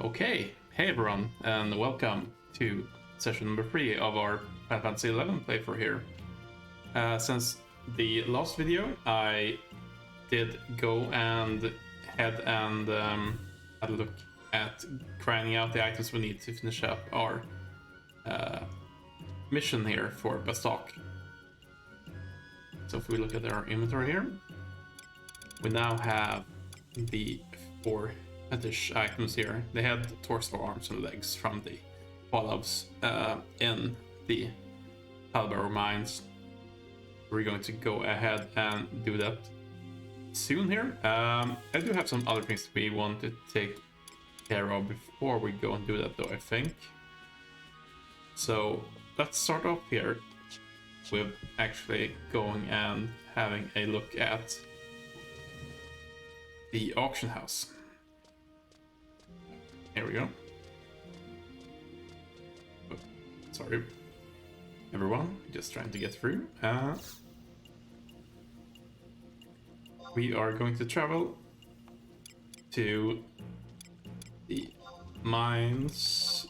Okay, hey everyone, and welcome to session number 3 of our Final Fantasy XI playthrough here. Since the last video, I did go and head and had a look at grinding out the items we need to finish up our mission here for Bastok. So if we look at our inventory here, we now have the 4 fetish items here. They had torso, arms, and legs from the follows in the Halbaro mines. We're going to go ahead and do that soon here. I do have some other things we want to take care of before we go and do that though, I think. So let's start off here with actually going and having a look at the auction house. Here we go. Oh, sorry, everyone. Just trying to get through. We are going to travel to the mines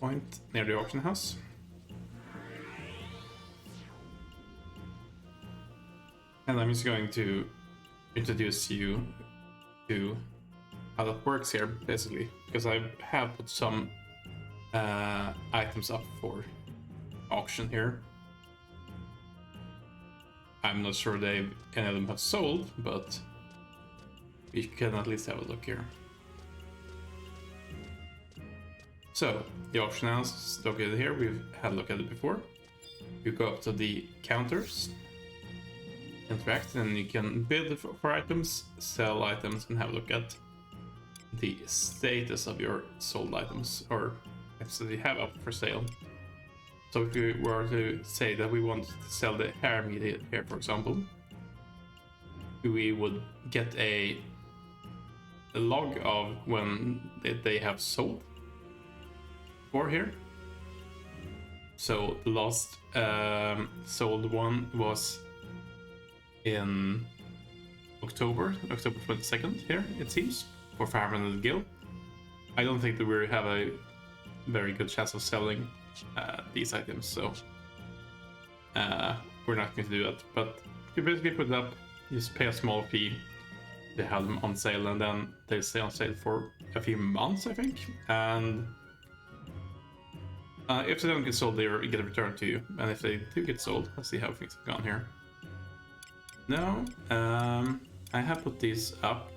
point near the auction house. And I'm just going to introduce you to how that works here, basically, because I have put some items up for auction here. I'm not sure any of them have sold, but we can at least have a look here. So the auction house is located here. We've had a look at it before. You go up to the counters, interact, and you can bid for items, sell items, and have a look at the status of your sold items or items that you have up for sale. So if we were to say that we want to sell the hair media here, for example, we would get a log of when they have sold for here. So the last sold one was in October 22nd here, it seems, for 500 gil. I don't think that we have a very good chance of selling these items, so we're not going to do that. But you basically put it up, you just pay a small fee to have them on sale, and then they stay on sale for a few months, I think. And if they don't get sold, they get a return to you. And if they do get sold, let's see how things have gone here. No, I have put these up,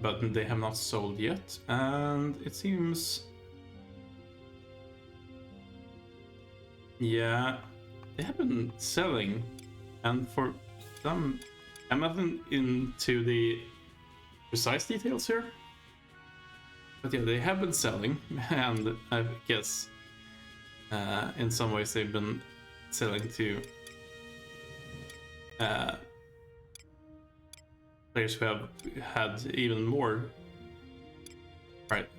but they have not sold yet, and it seems, yeah, they have been selling, and for some, I'm not into the precise details here, but yeah, they have been selling, and I guess in some ways they've been selling to players who have had even more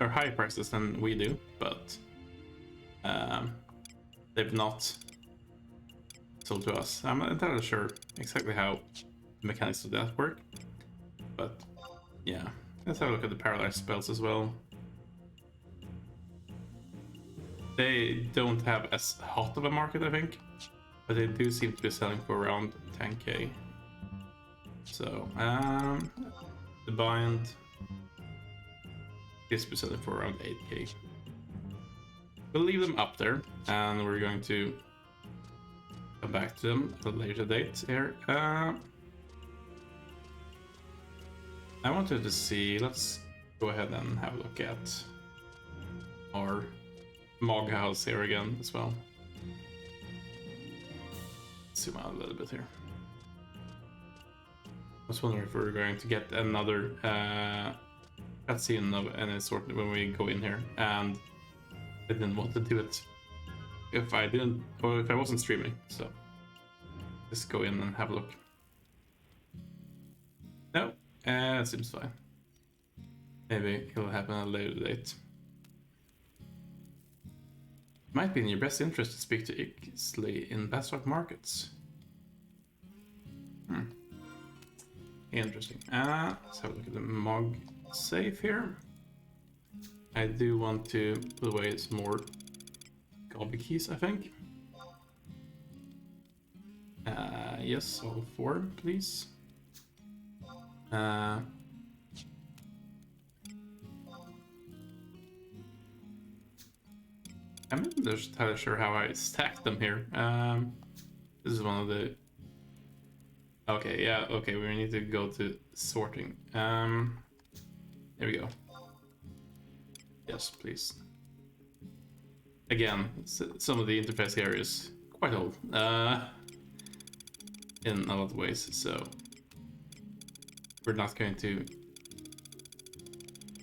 or higher prices than we do, but they've not sold to us. I'm not entirely sure exactly how the mechanics of that work, but yeah, let's have a look at the Paralyzed Spells as well. They don't have as hot of a market, I think, but they do seem to be selling for around 10k. So, the bind is selling for around 8k. We'll leave them up there, and we're going to come back to them at a later date here. I wanted to see, let's go ahead and have a look at our Mog house here again as well. Zoom out a little bit here. I was wondering if we were going to get another cutscene of any sort when we go in here, and I didn't want to do it if I didn't, or if I wasn't streaming, so just go in and have a look. No, it seems fine. Maybe it'll happen at a later date. Might be in your best interest to speak to Ixley in Bastok markets. Interesting. Let's have a look at the Mog save here. I do want to put away some more gobby keys, I think. Yes, all 4, please. I'm not entirely sure how I stacked them here. This is one of the... Okay, yeah, okay, we need to go to sorting. There we go. Yes, please. Again, some of the interface here is quite old. In a lot of ways, so we're not going to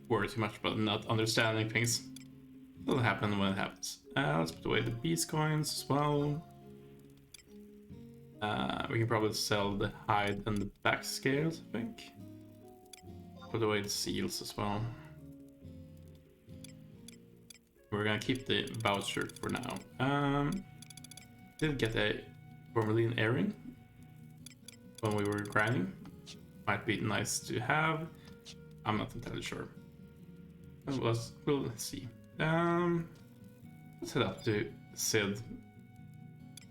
worry too much about not understanding things. It'll happen when it happens. Let's put away the beast coins as well. We can probably sell the hide and the back scales, I think. Put away the seals as well. We're gonna keep the voucher for now. Did get a tourmaline earring when we were grinding. Might be nice to have. I'm not entirely sure. We'll see. Let's head up to Sid.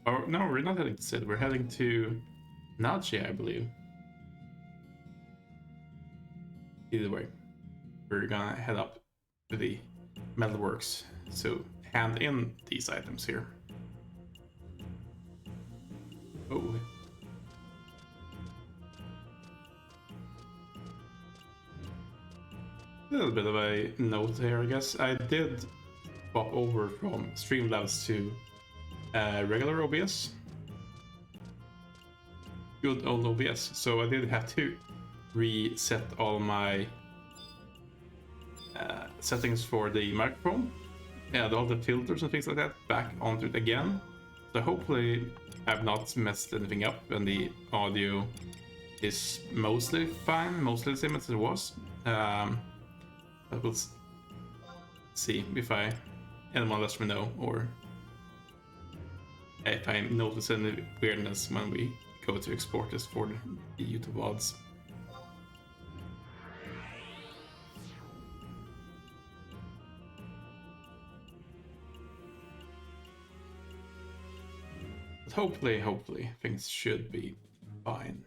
Oh no, we're not heading to Sid. We're heading to Naji, I believe. Either way, we're gonna head up to the metalworks to hand in these items here. Oh. A little bit of a note here, I guess. I did swap over from Streamlabs to regular OBS. Good old OBS. So I did have to reset all my settings for the microphone and all the filters and things like that back onto it again. So hopefully I've not messed anything up and the audio is mostly fine, mostly the same as it was. But we'll see if anyone lets me know, or if I notice any weirdness when we go to export this for the YouTube VODs. But hopefully things should be fine.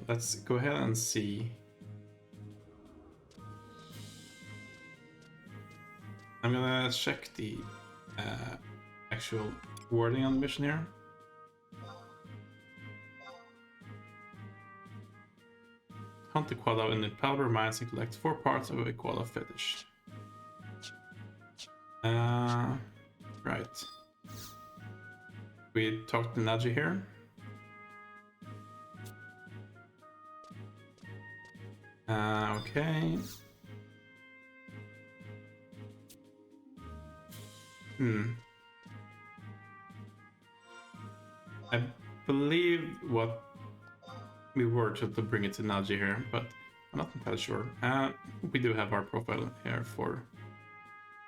Let's go ahead and see. I'm gonna check the actual wording on the mission here. Hunt the quad in the Palber mines and collect 4 parts of a quad fetish. Right. We talked to Naji here. Okay. I believe what we were to bring it to Naji here, but I'm not entirely sure. We do have our profile here for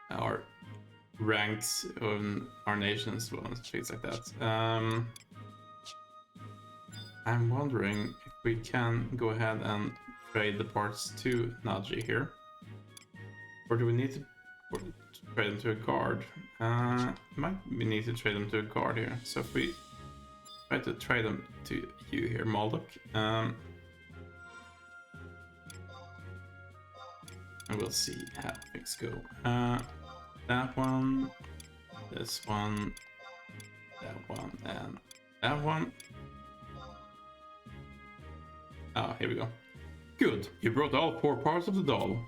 our ranks on our nations, well, and things like that. I'm wondering if we can go ahead and trade the parts to Naji here, or do we need to trade them to a guard? We need to trade them to a guard here. So if we try to trade them to you here, Maldok, and we'll see how things go. That one, this one, that one, and that one. Ah, here we go. Good, you brought all 4 parts of the doll.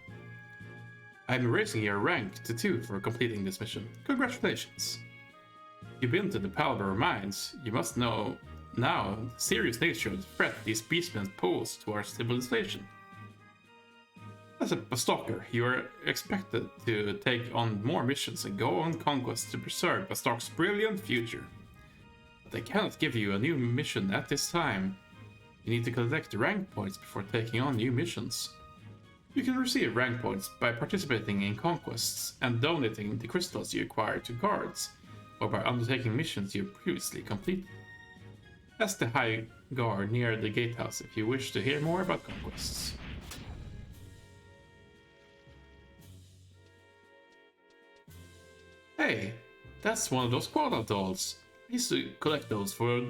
I'm raising your rank to 2 for completing this mission. Congratulations! You've been to the Palber mines. You must know now the serious nature of the threat these beastmen pose to our civilization. As a stalker, you are expected to take on more missions and go on conquests to preserve Bastark's brilliant future. But I cannot give you a new mission at this time. You need to collect rank points before taking on new missions. You can receive rank points by participating in conquests and donating the crystals you acquire to guards, or by undertaking missions you previously completed. Ask the High Guard near the gatehouse if you wish to hear more about conquests. Hey, that's one of those koala dolls. I used to collect those for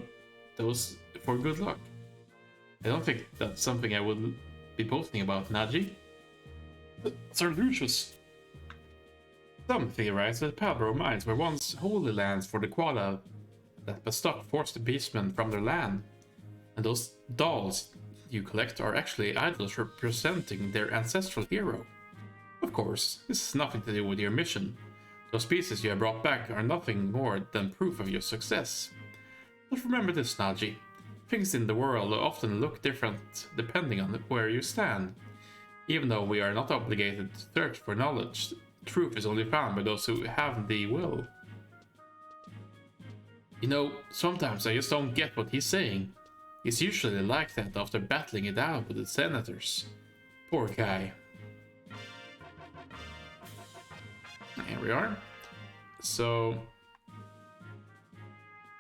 good luck. I don't think that's something I would be boasting about, Naji. Sir Lucius. Some theorize that Palbro mines were once holy lands for the koala that Bastok forced the beastmen from their land. And those dolls you collect are actually idols representing their ancestral hero. Of course, this has nothing to do with your mission. Those pieces you have brought back are nothing more than proof of your success. But remember this, Naji. Things in the world often look different depending on where you stand. Even though we are not obligated to search for knowledge, truth is only found by those who have the will. You know, sometimes I just don't get what he's saying. He's usually like that after battling it out with the senators. Poor guy. Here we are. So,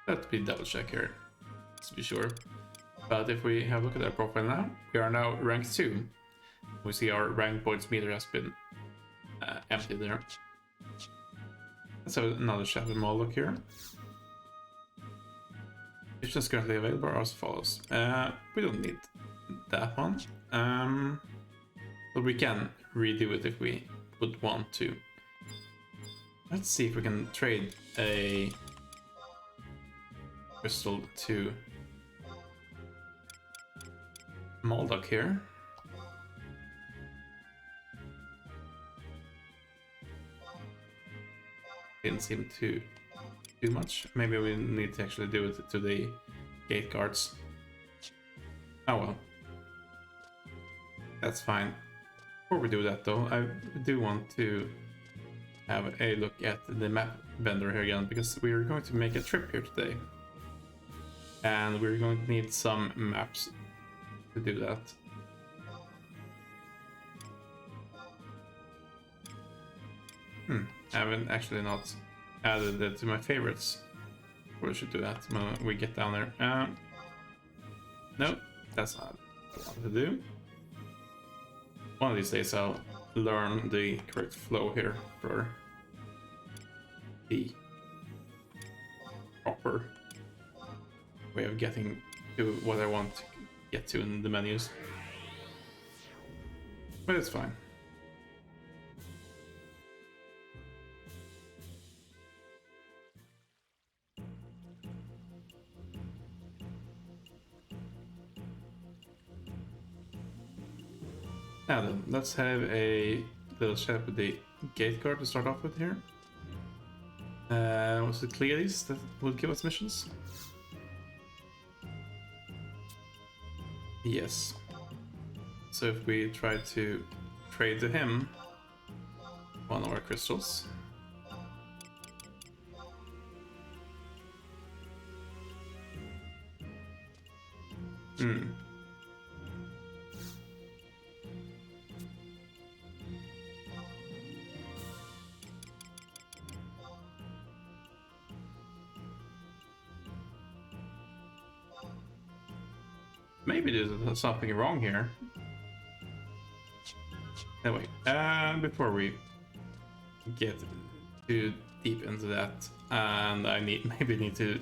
let me double check here, to be sure. But if we have a look at our profile now, we are now rank 2. We see our rank points meter has been empty there. Let's have another chat with Moloch here. Missions currently available are as follows. We don't need that one. But we can redo it if we would want to. Let's see if we can trade a crystal to Moloch here. Didn't seem to do much. Maybe we need to actually do it to the gate guards. Oh well. That's fine. Before we do that though, I do want to have a look at the map vendor here again, because we're going to make a trip here today. And we're going to need some maps to do that. I haven't actually not added it to my favorites. We should do that when we get down there. No, that's not what I want to do. One of these days I'll learn the correct flow here for the proper way of getting to what I want to get to in the menus. But it's fine. Now then, let's have a little chat with the gate guard to start off with here. Was it Unities that would give us missions? Yes. So if we try to trade to him one of our crystals. Maybe there's something wrong here. Anyway, before we get too deep into that, and I maybe need to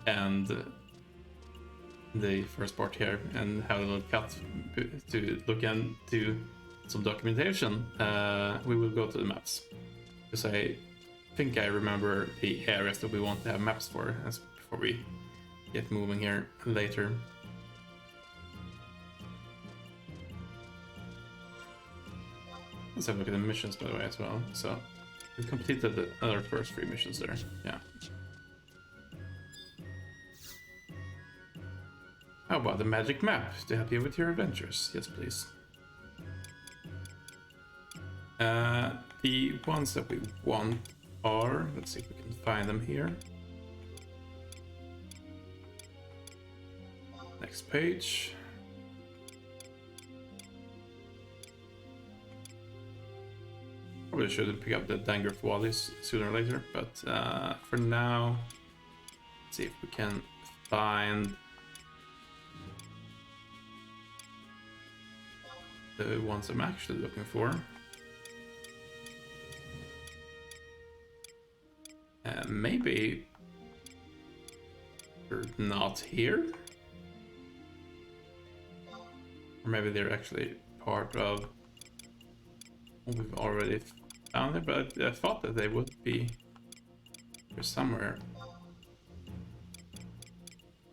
end the first part here and have a little cut to look into some documentation, we will go to the maps. Because I think I remember the areas that we want to have maps for before we get moving here later. Let's have a look at the missions, by the way, as well. So, we completed the other first 3 missions there. Yeah. How about the magic map to help you with your adventures? Yes, please. The ones that we want are... Let's see if we can find them here. Next page. Probably should pick up the Dangerous Wallis sooner or later, but for now, let's see if we can find the ones I'm actually looking for. Maybe they're not here? Or maybe they're actually part of what we've already found there, but I thought that they would be here somewhere.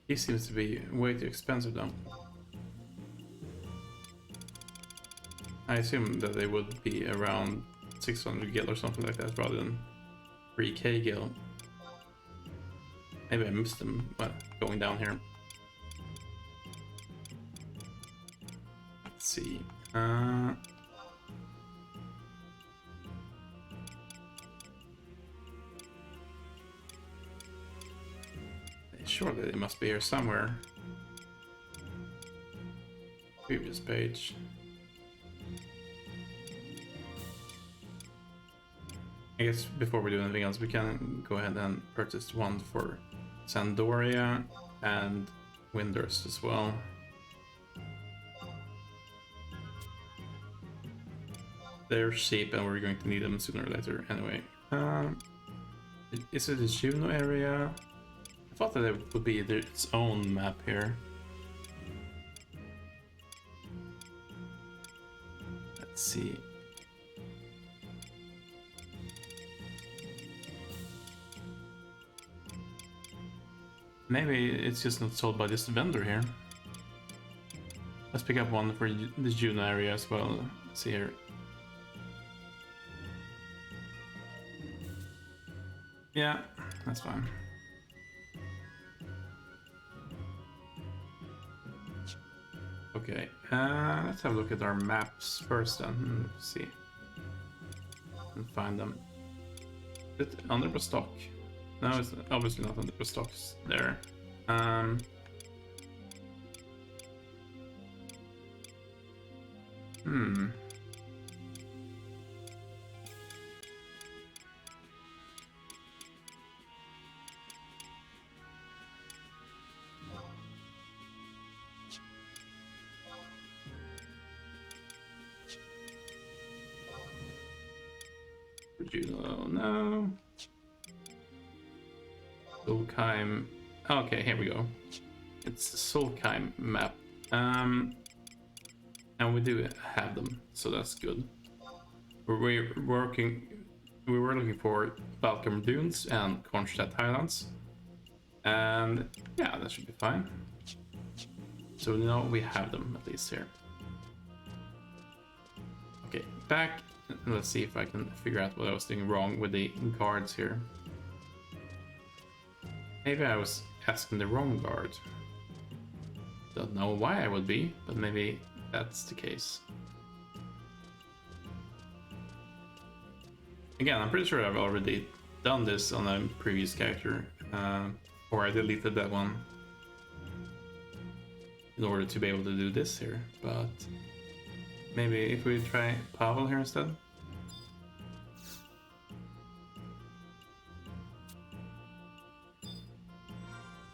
He seems to be way too expensive though. I assume that they would be around 600 gil or something like that rather than 3k gil. Maybe I missed them going down here. Let's see. Surely they must be here somewhere. Previous page. I guess before we do anything else, we can go ahead and purchase one for Sandoria and Windurst as well. They're cheap and we're going to need them sooner or later anyway. Is it the Juno area? I thought that there would be its own map here. Let's see. Maybe it's just not sold by this vendor here. Let's pick up one for the Juno area as well. Let's see here. Yeah, that's fine. Okay, let's have a look at our maps first then. Let's see. And find them. Is it under the stock? No, it's obviously not under the stocks there. Juno, no. Solheim. Okay, here we go. It's the Solheim map. And we do have them, so that's good. We were looking for Balkan Dunes and Kronstadt Highlands. And yeah, that should be fine. So now we have them at least here. Okay, back. Let's see if I can figure out what I was doing wrong with the guards here. Maybe I was asking the wrong guard. Don't know why I would be, but maybe that's the case. Again, I'm pretty sure I've already done this on a previous character, or I deleted that one in order to be able to do this here, but maybe if we try Pavel here instead.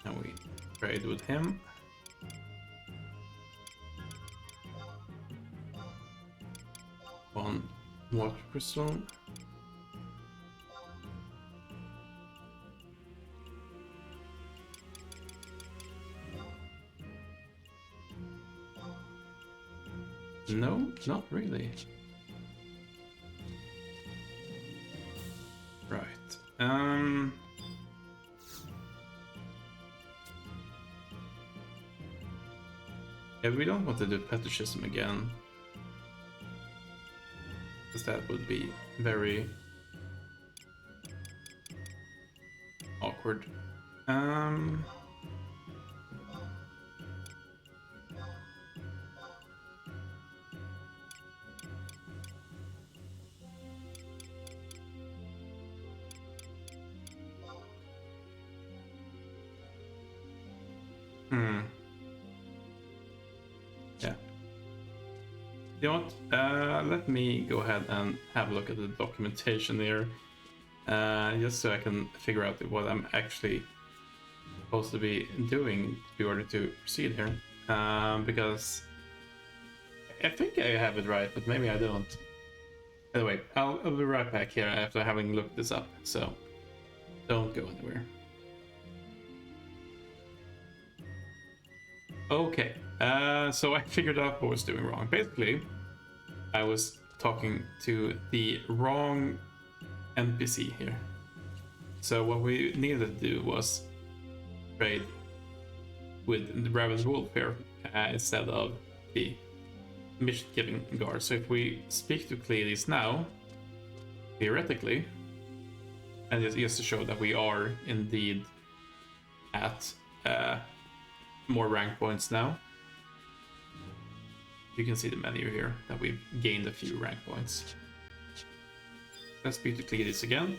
And we trade with him. One water crystal. No, not really. Right. Yeah, we don't want to do fetishism again, because that would be very awkward. Yeah. You know what? Let me go ahead and have a look at the documentation there, just so I can figure out what I'm actually supposed to be doing in order to proceed here. Because I think I have it right, but maybe I don't. Anyway, I'll be right back here after having looked this up, so don't go anywhere. Okay, so I figured out what I was doing wrong. Basically, I was talking to the wrong NPC here. So what we needed to do was trade with the Raven's Wolf here instead of the mission-giving guard. So if we speak to Cleides now, theoretically, and just to show that we are indeed at more rank points now, you can see the menu here that we've gained a few rank points. Let's speak to Cleides again.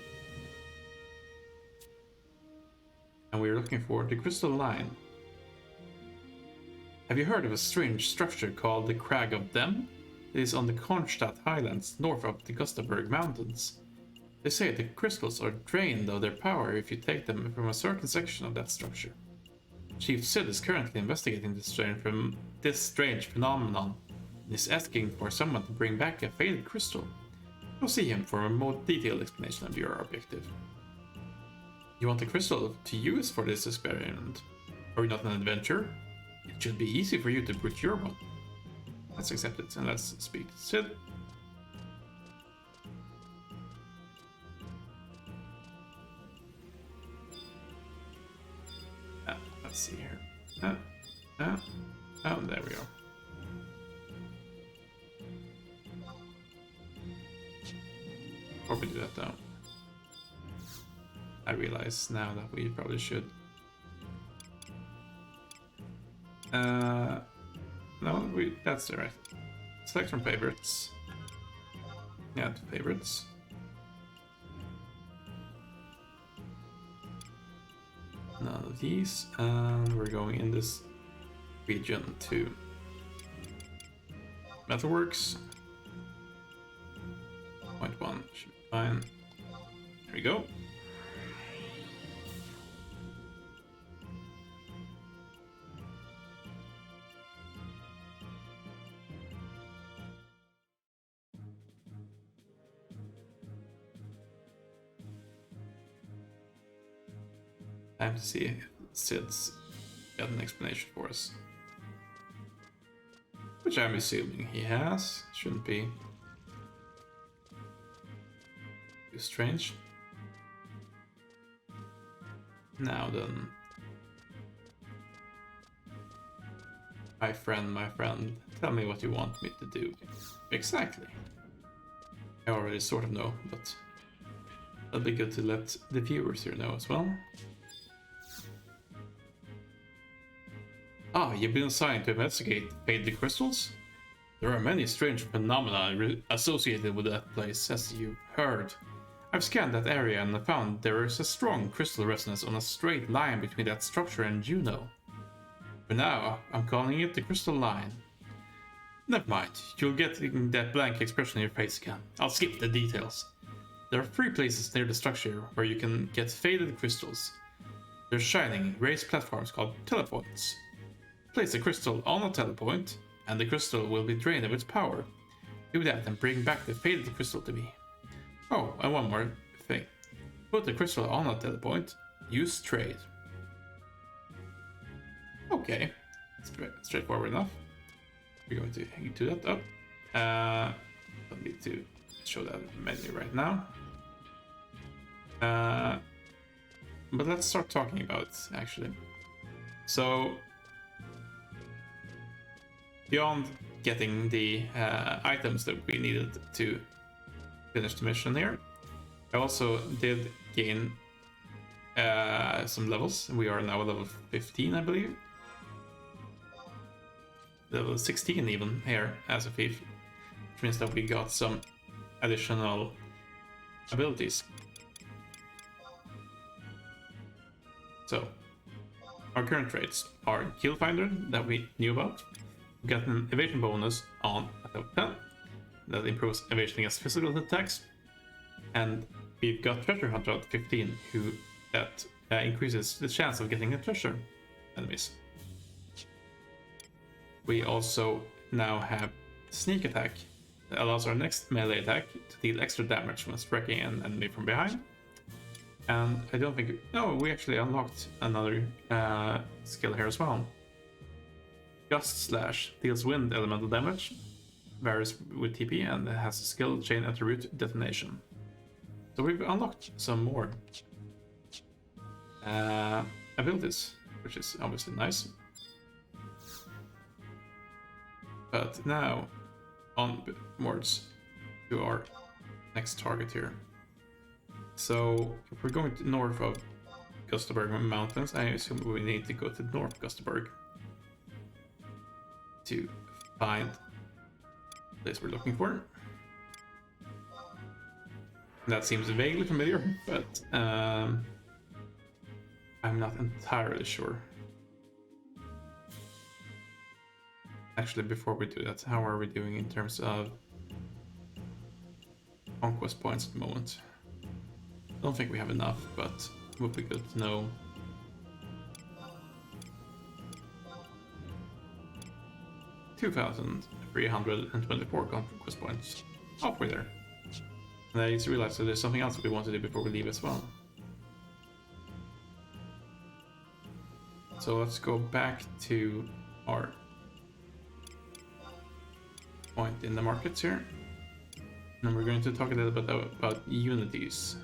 And we're looking for the Crystal Line. Have you heard of a strange structure called the Crag of Dem? It is on the Kronstadt Highlands, north of the Gustaberg Mountains. They say the crystals are drained of their power if you take them from a certain section of that structure. Chief Sid is currently investigating this strange phenomenon and is asking for someone to bring back a faded crystal. Go see him for a more detailed explanation of your objective. You want a crystal to use for this experiment? Are you not an adventurer? It should be easy for you to procure one. Let's accept it and let's speak to Sid. Let's see here. Oh, there we go. Before we do that though, I realize now that we probably should. No, that's right. Select from favorites. Add favorites. None of these, and we're going in this region to Metalworks. 0.1 should be fine. There we go. Time to see if Sid's got an explanation for us. Which I'm assuming he has. Shouldn't be too strange. Now then. My friend, tell me what you want me to do. Exactly. I already sort of know, but it'll be good to let the viewers here know as well. Ah, you've been assigned to investigate faded crystals? There are many strange phenomena associated with that place, as you've heard. I've scanned that area and I found there is a strong crystal resonance on a straight line between that structure and Juno. For now, I'm calling it the Crystal Line. Never mind, you'll get that blank expression on your face again. I'll skip the details. There are 3 places near the structure where you can get faded crystals. They're shining, raised platforms called telepoints. Place a crystal on a telepoint, and the crystal will be drained of its power. Do that and bring back the faded crystal to me. Oh, and one more thing. Put the crystal on a telepoint, use trade. Okay, straightforward enough. We're going to do that up. Don't need to show that menu right now. But let's start talking about it, actually. So, beyond getting the items that we needed to finish the mission here, I also did gain some levels. We are now level 15, I believe. Level 16 even here as a thief, which means that we got some additional abilities. So, our current traits are Kill Finder, that we knew about. We got an evasion bonus on level 10 that improves evasion against physical attacks, and we've got Treasure Hunter at 15, who that increases the chance of getting a treasure enemies. We also now have Sneak attack allows our next melee attack to deal extra damage when striking an enemy from behind. And I don't think... No, we actually unlocked another skill here as well. Gust Slash deals wind elemental damage, varies with TP, and has a skill chain attribute detonation. So we've unlocked some more abilities, which is obviously nice. But now, onwards to our next target here. So, if we're going north of Gustavberg Mountains, I assume we need to go to North Gustavberg to find the place we're looking for. That seems vaguely familiar, but I'm not entirely sure. Actually, before we do that, how are we doing in terms of conquest points at the moment? I don't think we have enough, but it would be good to know. $2,324 conquest points. Halfway there. And I just realized that there's something else we want to do before we leave as well. So let's go back to our point in the markets here. And we're going to talk a little bit about Unities.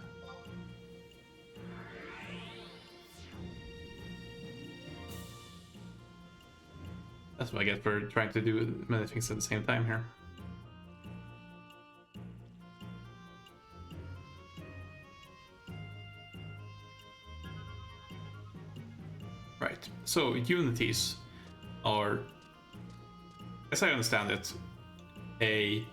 That's what I get for trying to do many things at the same time here. Right, so Unities are, as I understand it, it's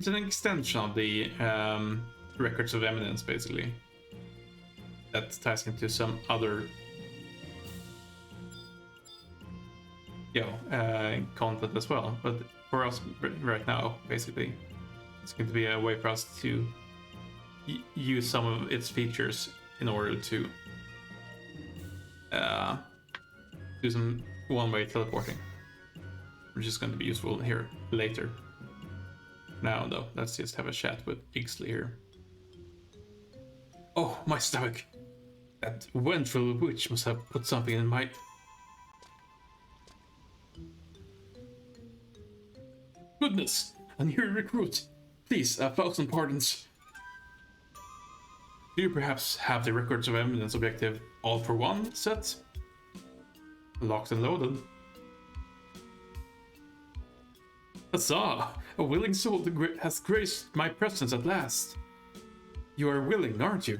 an extension of the records of eminence, basically, that ties into some other content as well. But for us right now, basically, it's going to be a way for us to use some of its features in order to do some one-way teleporting, which is going to be useful here later. Now though, let's just have a chat with Ixley here. Oh, my stomach! That vengeful witch must have put something in my... Goodness! A new recruit! Please, 1,000 pardons. Do you perhaps have the records of eminence objective all for one set? Locked and loaded. Huzzah! A willing soul has graced my presence at last. You are willing, aren't you?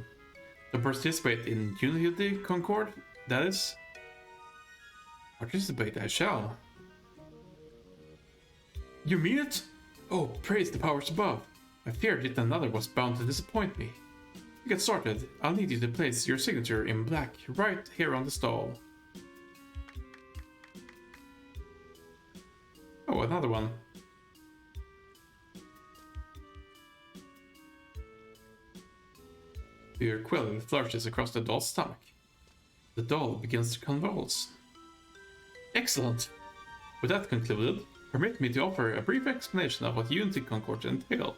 To participate in Unity Concord, that is? Participate I shall. You mean it? Oh, praise the powers above. I feared yet another was bound to disappoint me. To get started, I'll need you to place your signature in black right here on the stall. Oh, another one. Your quill flourishes across the doll's stomach. The doll begins to convulse. Excellent! With that concluded, permit me to offer a brief explanation of what Unity Concord entails.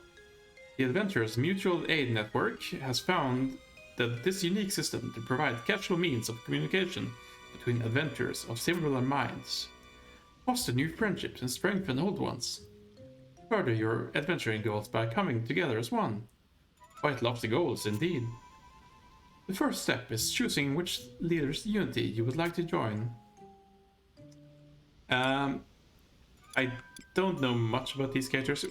The Adventurers Mutual Aid Network has found that this unique system to provide casual means of communication between adventurers of similar minds, foster new friendships and strengthen old ones, further your adventuring goals by coming together as one. Quite lofty goals indeed. The first step is choosing which leader's Unity you would like to join. I don't know much about these characters.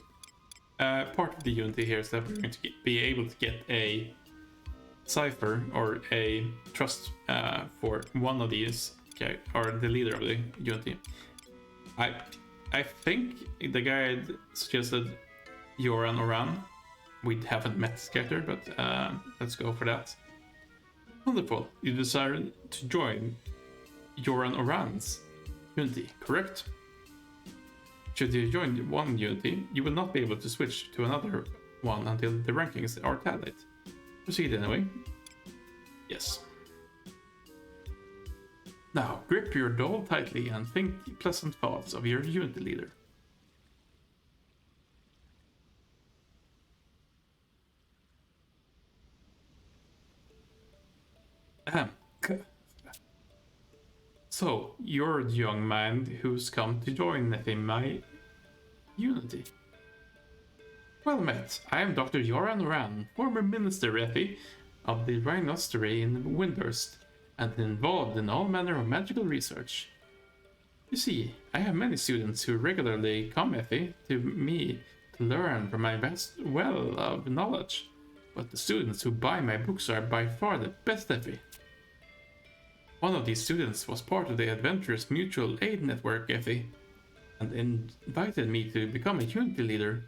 Part of the Unity here is that we're going to be able to get a cipher or a trust for one of these, or the leader of the Unity. I think the guide suggested Yoran Oran. We haven't met this character, but let's go for that. Wonderful. You desire to join Yoran Oran's Unity, correct? Should you join one Unity, you will not be able to switch to another one until the rankings are tallied. Proceed anyway. Yes. Now, grip your doll tightly and think pleasant thoughts of your Unity leader. Ahem. So, you're the young man who's come to join in my Unity. Well met. I am Dr. Joran Ran, former Minister Effie of the Rhinostery in Windhurst, and involved in all manner of magical research. You see, I have many students who regularly come, Effie, to me to learn from my vast well of knowledge, but the students who buy my books are by far the best, Effie. One of these students was part of the Adventurous Mutual Aid Network, Effie, and invited me to become a Unity leader.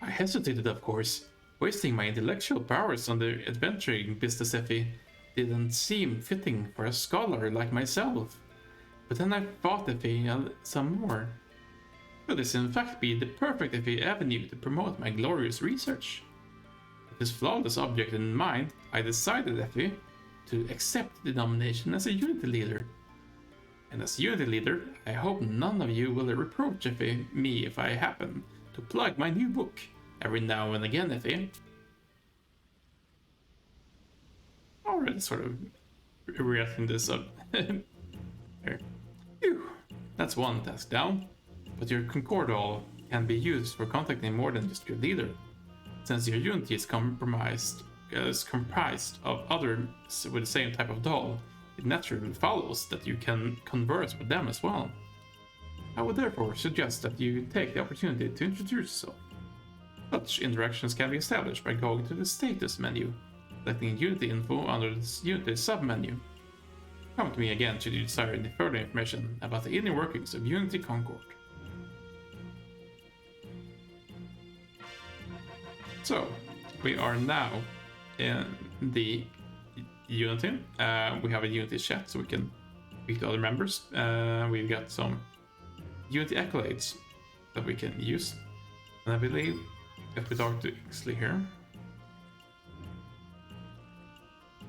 I hesitated, of course. Wasting my intellectual powers on the adventuring business, Effie, didn't seem fitting for a scholar like myself. But then I thought, Effie, some more. Could this in fact be the perfect Effie avenue to promote my glorious research? With this flawless object in mind, I decided, Effie, to accept the nomination as a Unity leader. And as Unity leader, I hope none of you will reproach me if I happen to plug my new book every now and again, Effie. Already sort of reacting this up. Here. Phew. That's one task down, but your Concord doll can be used for contacting more than just your leader. Since your Unity is comprised of others with the same type of doll, it naturally follows that you can converse with them as well. I would therefore suggest that you take the opportunity to introduce yourself. Such interactions can be established by going to the status menu, selecting Unity info under the Unity submenu. Come to me again should you desire any further information about the inner workings of Unity Concord. So, we are now in the Unity. We have a Unity chat so we can speak to other members. We've got some Unity accolades that we can use. And I believe if we talk to Ixley here,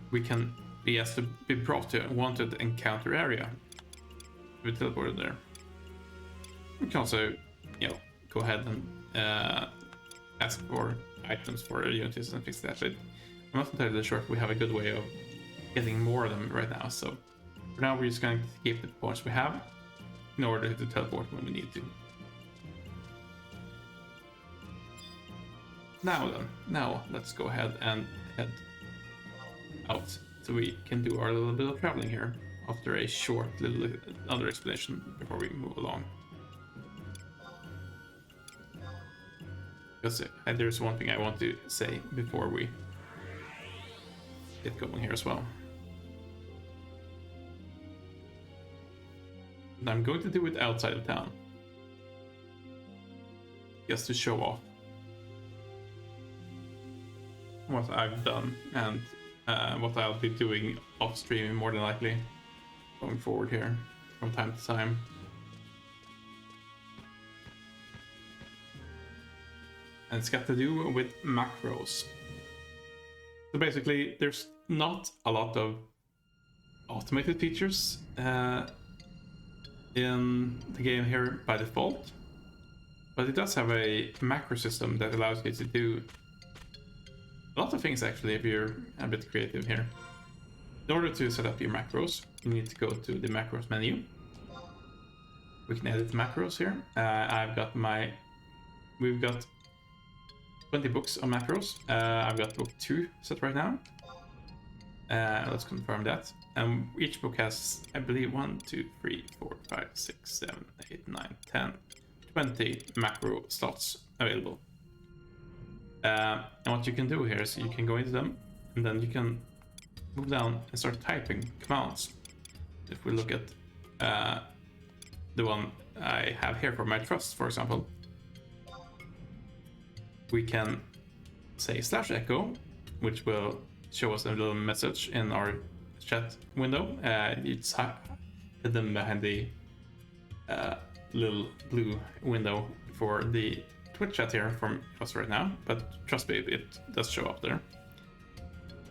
we can be asked to be brought to a wanted encounter area. We teleported there. We can also, go ahead and ask for items for Unities and things like that. But I'm not entirely sure if we have a good way of getting more of them right now. So for now, we're just going to keep the points we have in order to teleport when we need to. Now let's go ahead and head out so we can do our little bit of traveling here after a short little other explanation before we move along. Because there's one thing I want to say before we get going here as well. And I'm going to do it outside of town, just to show off what I've done and what I'll be doing off stream more than likely going forward here from time to time. And it's got to do with macros. So basically, there's not a lot of automated features in the game here by default, but it does have a macro system that allows you to do a lot of things actually if you're a bit creative here. In order to set up your macros, you need to go to the macros menu. We can edit macros here. We've got 20 books on macros. I've got book 2 set right now. Let's confirm that. And each book has, I believe, 1, 2, 3, 4, 5, 6, 7, 8, 9, 10, 20 macro slots available. And what you can do here is you can go into them and then you can move down and start typing commands. If we look at the one I have here for my trust, for example, we can say /echo, which will show us a little message in our chat window. It's hidden behind the little blue window for the Twitch chat here from us right now, but trust me, it does show up there.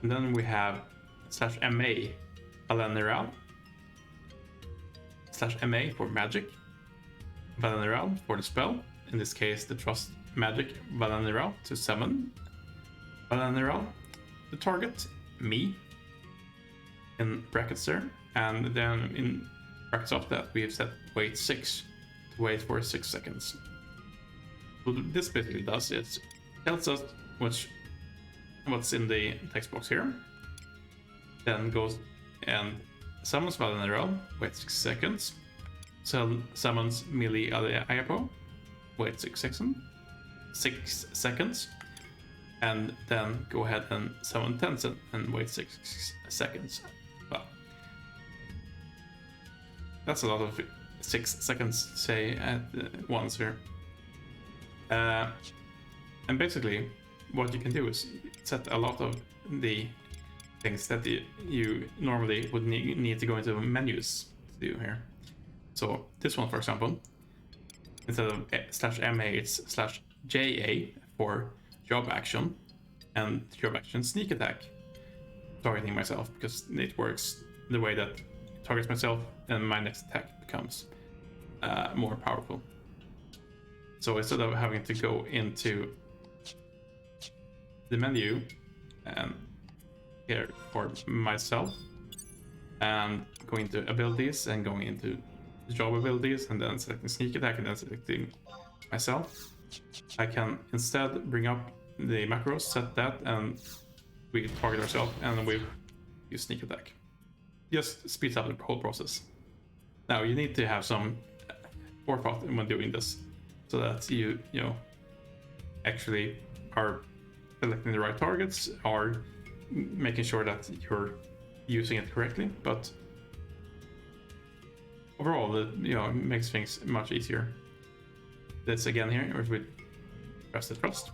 And then we have /MA Alaniral, /MA for magic, Valeniral for the spell, in this case the Trust Magic Valeniral to summon Valeniral, the target, me, in brackets there, and then in brackets after that we have set wait 6 to wait for 6 seconds. So this basically does, it tells us what's in the text box here, then goes and summons Valeniral, wait 6 seconds, summons Melee Ayapo, wait 6 seconds, and then go ahead and summon Tencent and wait 6 seconds. Well, that's a lot of 6 seconds to say at once here. And basically, what you can do is set a lot of the things that you normally would need to go into menus to do here. So this one, for example, instead of /MA, it's /JA for job action, and job action sneak attack, targeting myself, because it works the way that it targets myself and my next attack becomes more powerful. So instead of having to go into the menu and here for myself and going into abilities and going into job abilities and then selecting sneak attack and then selecting myself, I can instead bring up the macros, set that, and we target ourselves and we use sneak attack. Just speeds up the whole process. Now you need to have some forethought when doing this, so that you actually are selecting the right targets or making sure that you're using it correctly. But overall, it makes things much easier. This again here, if we press the trust,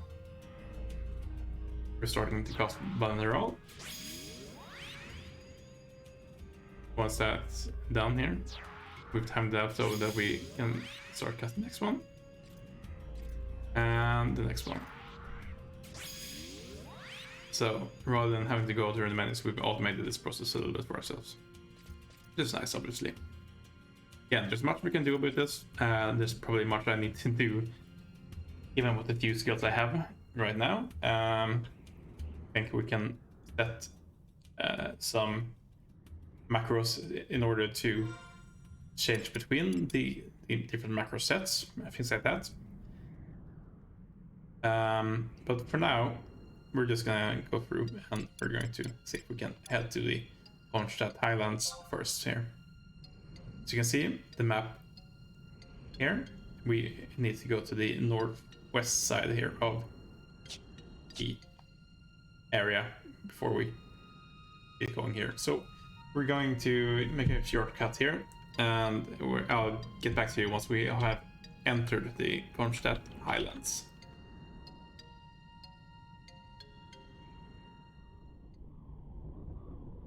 we're starting to cast Vulnerable. Once that's done here, we've timed that so that we can start casting the next one and the next one. So rather than having to go through the menus, we've automated this process a little bit for ourselves. This is nice, obviously. Again, there's much we can do with this. There's probably much I need to do, even with the few skills I have right now. I think we can set some macros in order to change between the different macro sets, things like that. But for now, we're just gonna go through and we're going to see if we can head to the Untitled Highlands first here. So you can see the map here. We need to go to the northwest side here of the area before we get going here. So we're going to make a shortcut here, and I'll get back to you once we have entered the Untitled Highlands.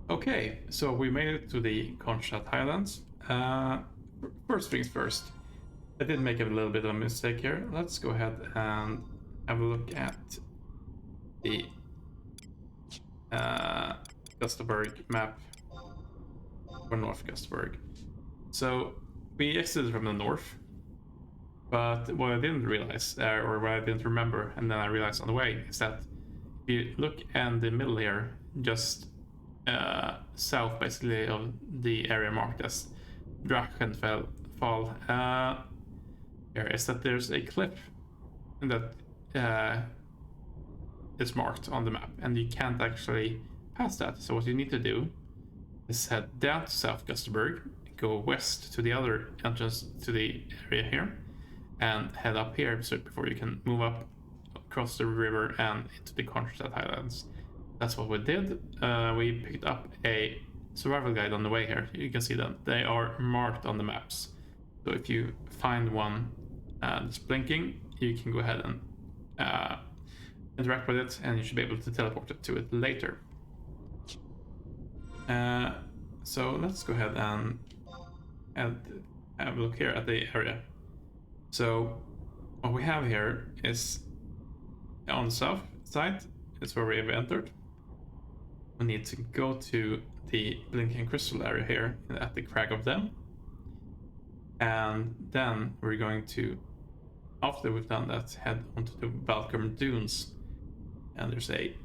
Okay, so we made it to the Untitled Highlands. First things first, I did make a little bit of a mistake here. Let's go ahead and have a look at the Gothenburg map for North Gothenburg. So we exited from the north, but what I didn't realize, or what I didn't remember, and then I realized on the way, is that if you look in the middle here, just south basically of the area marked as Drachenfell Fall, here is that there's a cliff that is marked on the map, and you can't actually pass that. So what you need to do is head down to South Gothenburg, go west to the other entrance to the area here, and head up here so before you can move up across the river and into the Untitled Highlands. That's what we did. We picked up a survival guide on the way here. You can see that they are marked on the maps. So if you find one that's blinking, you can go ahead and interact with it, and you should be able to teleport it to it later. So let's go ahead and have a look here at the area. So what we have here is on the south side, it's where we have entered. We need to go to the blinking crystal area here at the Crag of Them. And then we're going to, after we've done that, head onto the Valcom Dunes. And there's a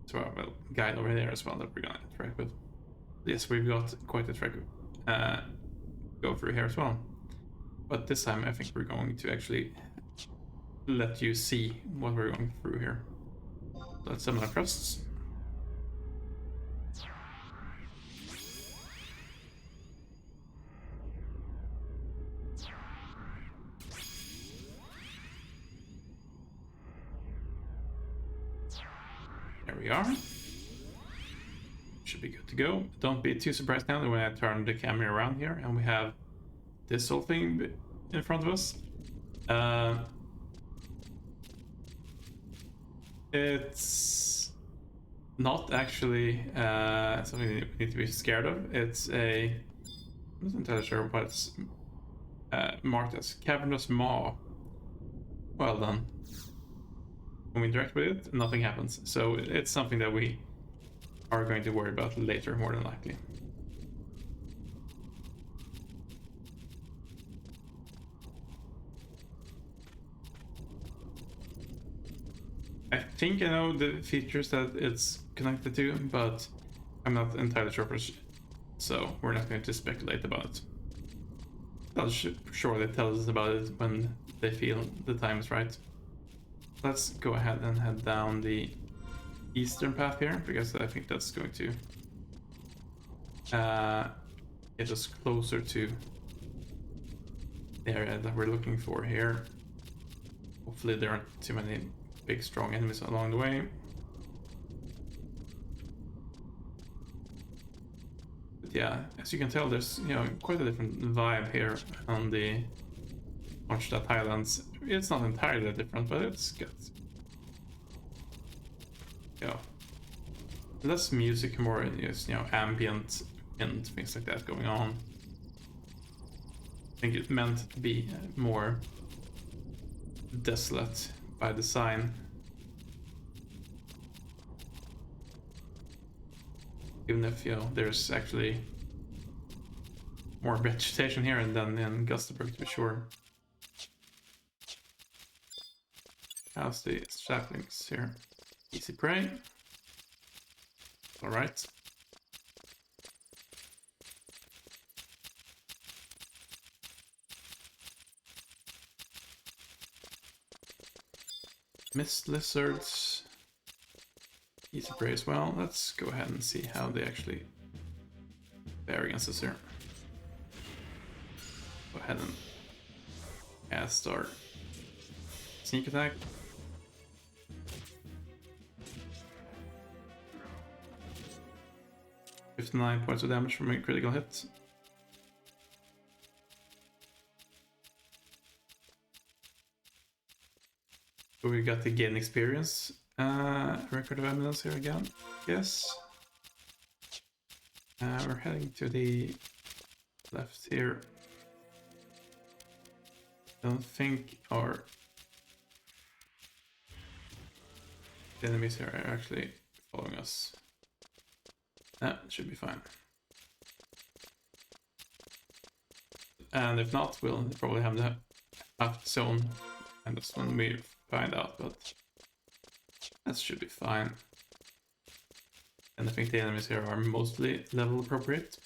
survival guide over there as well that we're gonna interact with. Yes, we've got quite a trek go through here as well. But this time I think we're going to actually let you see what we're going through here. Let's summon our crests. There we are. Should be good to go. Don't be too surprised now that when I turn the camera around here and we have this whole thing in front of us. It's not actually something we need to be scared of. It's a, I'm not entirely sure what it's marked as. Cavernous Maw. Well done. When we interact with it, nothing happens. So it's something that we are going to worry about later, more than likely. I think I know the features that it's connected to, but I'm not entirely sure so we're not going to speculate about it. They'll surely tell us about it when they feel the time is right. Let's go ahead and head down the eastern path here, because I think that's going to get us closer to the area that we're looking for here. Hopefully there aren't too many big strong enemies along the way. But yeah, as you can tell, there's quite a different vibe here on the Mondstadt Highlands. It's not entirely different, but it's good. Less music, more just ambient and things like that going on. I think it's meant to be more desolate by design. Even if there's actually more vegetation here than in Gustavberg, to be sure. How's the saplings here? Easy prey. Alright. Mist lizards. Easy prey as well. Let's go ahead and see how they actually fare against us here. Go ahead and cast our sneak attack. 59 points of damage from a critical hit. So we got the gain experience record of evidence here again. Yes. We're heading to the left here. Don't think our enemies here are actually following us. That should be fine. And if not, we'll probably have the half zone, and that's when we find out, but that should be fine. And I think the enemies here are mostly level appropriate.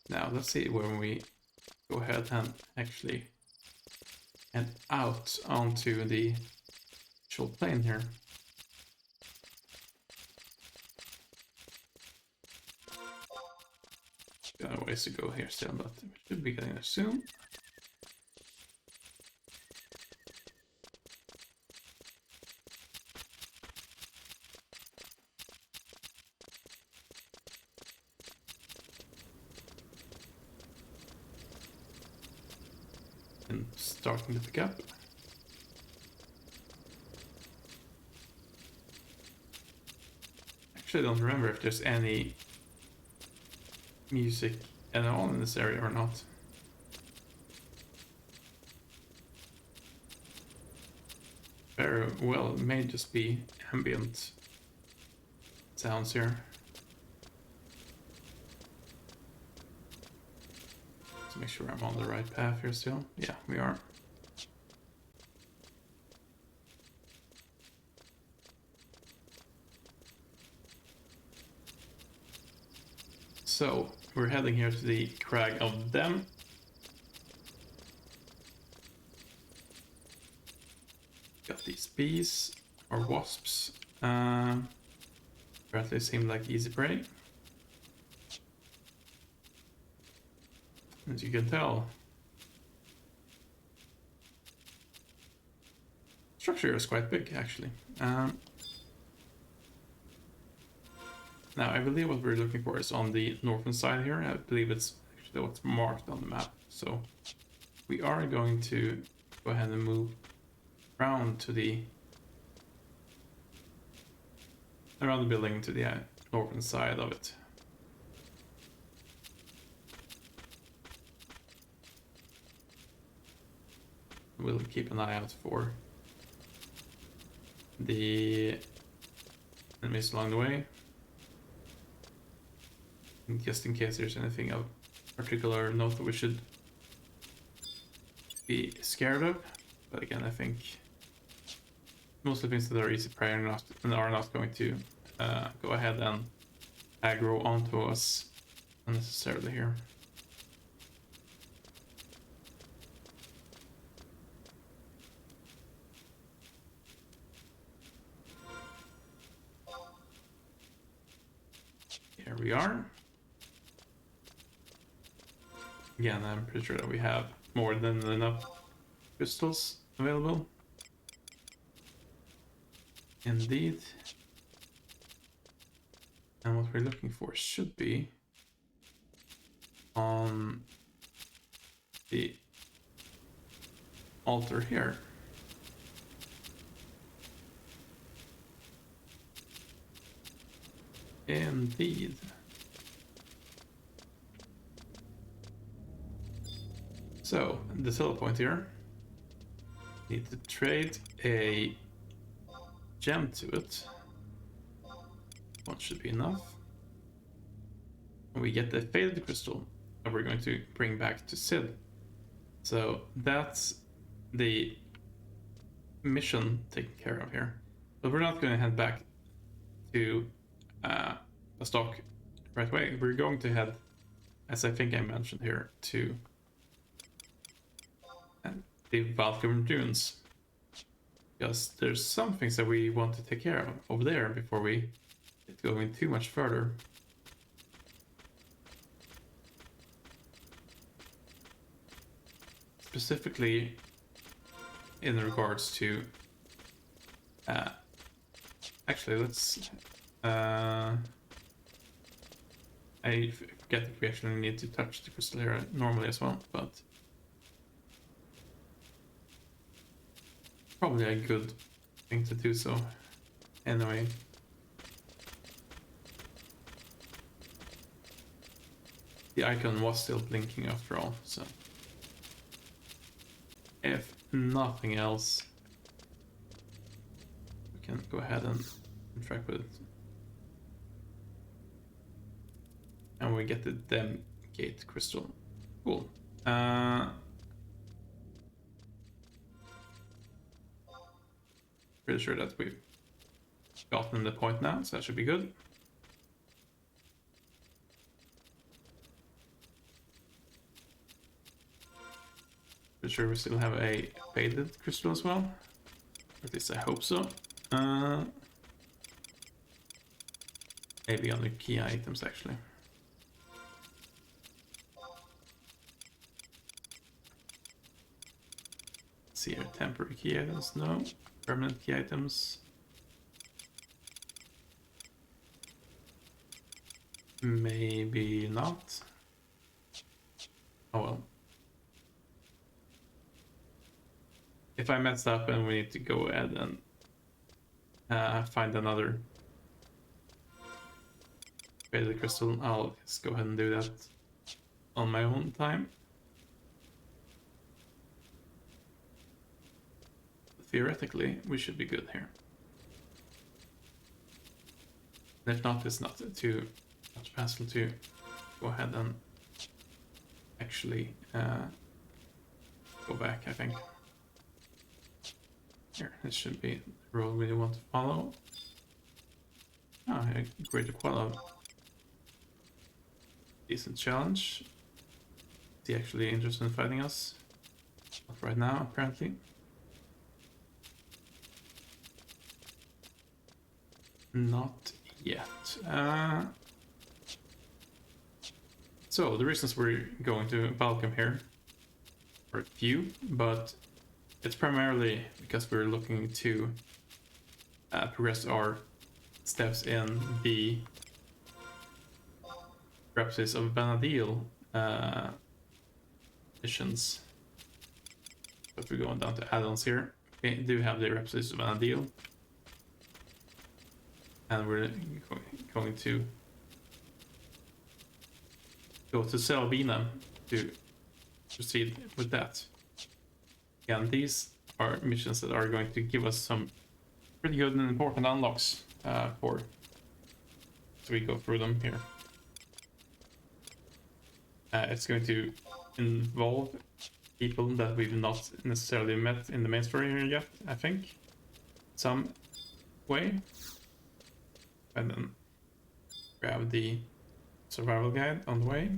Now let's see when we go ahead and actually head out onto the actual plane here. Got a ways to go here still, but we should be getting there soon. And starting to pick up. Actually, I don't remember if there's any music at all in this area or not. Very well, it may just be ambient sounds here. to make sure I'm on the right path here still. Yeah, we are. So, we're heading here to the Crag of Them. Got these bees, or wasps. Apparently seem like easy prey. As you can tell, structure is quite big actually. Now I believe what we're looking for is on the northern side here. I believe it's actually what's marked on the map. So we are going to go ahead and move around to around the building to the northern side of it. We'll keep an eye out for the enemies along the way, and just in case there's anything of particular note that we should be scared of. But again, I think most of the things that are easy prey are not going to go ahead and aggro onto us unnecessarily here. Here we are. Again, I'm pretty sure that we have more than enough crystals available. Indeed. And what we're looking for should be on the altar here. Indeed. So, the sell point here. Need to trade a gem to it. One should be enough. And we get the faded crystal that we're going to bring back to Sid. So that's the mission taken care of here. But we're not going to head back to a stock right away. We're going to head, as I think I mentioned here, to the Valkyrie Dunes. Because there's some things that we want to take care of over there before we get going too much further. Specifically in regards to actually let's I forget if we actually need to touch the crystal here normally as well, but probably a good thing to do so anyway. The icon was still blinking after all, so if nothing else, we can go ahead and interact with it. And we get the Dem Gate crystal. Cool. Pretty sure that we've gotten the point now, so that should be good. Pretty sure we still have a faded crystal as well. At least I hope so. Maybe on the key items actually. Let's see here, temporary key items, no. Permanent key items. Maybe not. Oh well. If I messed up and we need to go ahead and find another faded crystal, I'll just go ahead and do that on my own time. Theoretically, we should be good here. And if not, it's not too much hassle to go ahead and actually go back, I think. Here, this should be the road we want to follow. Ah, a greater Quella. Decent challenge. Is he actually interested in fighting us? Not right now, apparently. Not yet. So, the reasons we're going to Balcom here are a few, but it's primarily because we're looking to progress our steps in the Rhapsodies of Vanadil missions. So if we're going down to add-ons here, we do have the Rhapsodies of Vanadil. And we're going to go to Selvina to proceed with that. And these are missions that are going to give us some pretty good and important unlocks so we go through them here. It's going to involve people that we've not necessarily met in the main story here yet, I think. Some way. And then grab the survival guide on the way.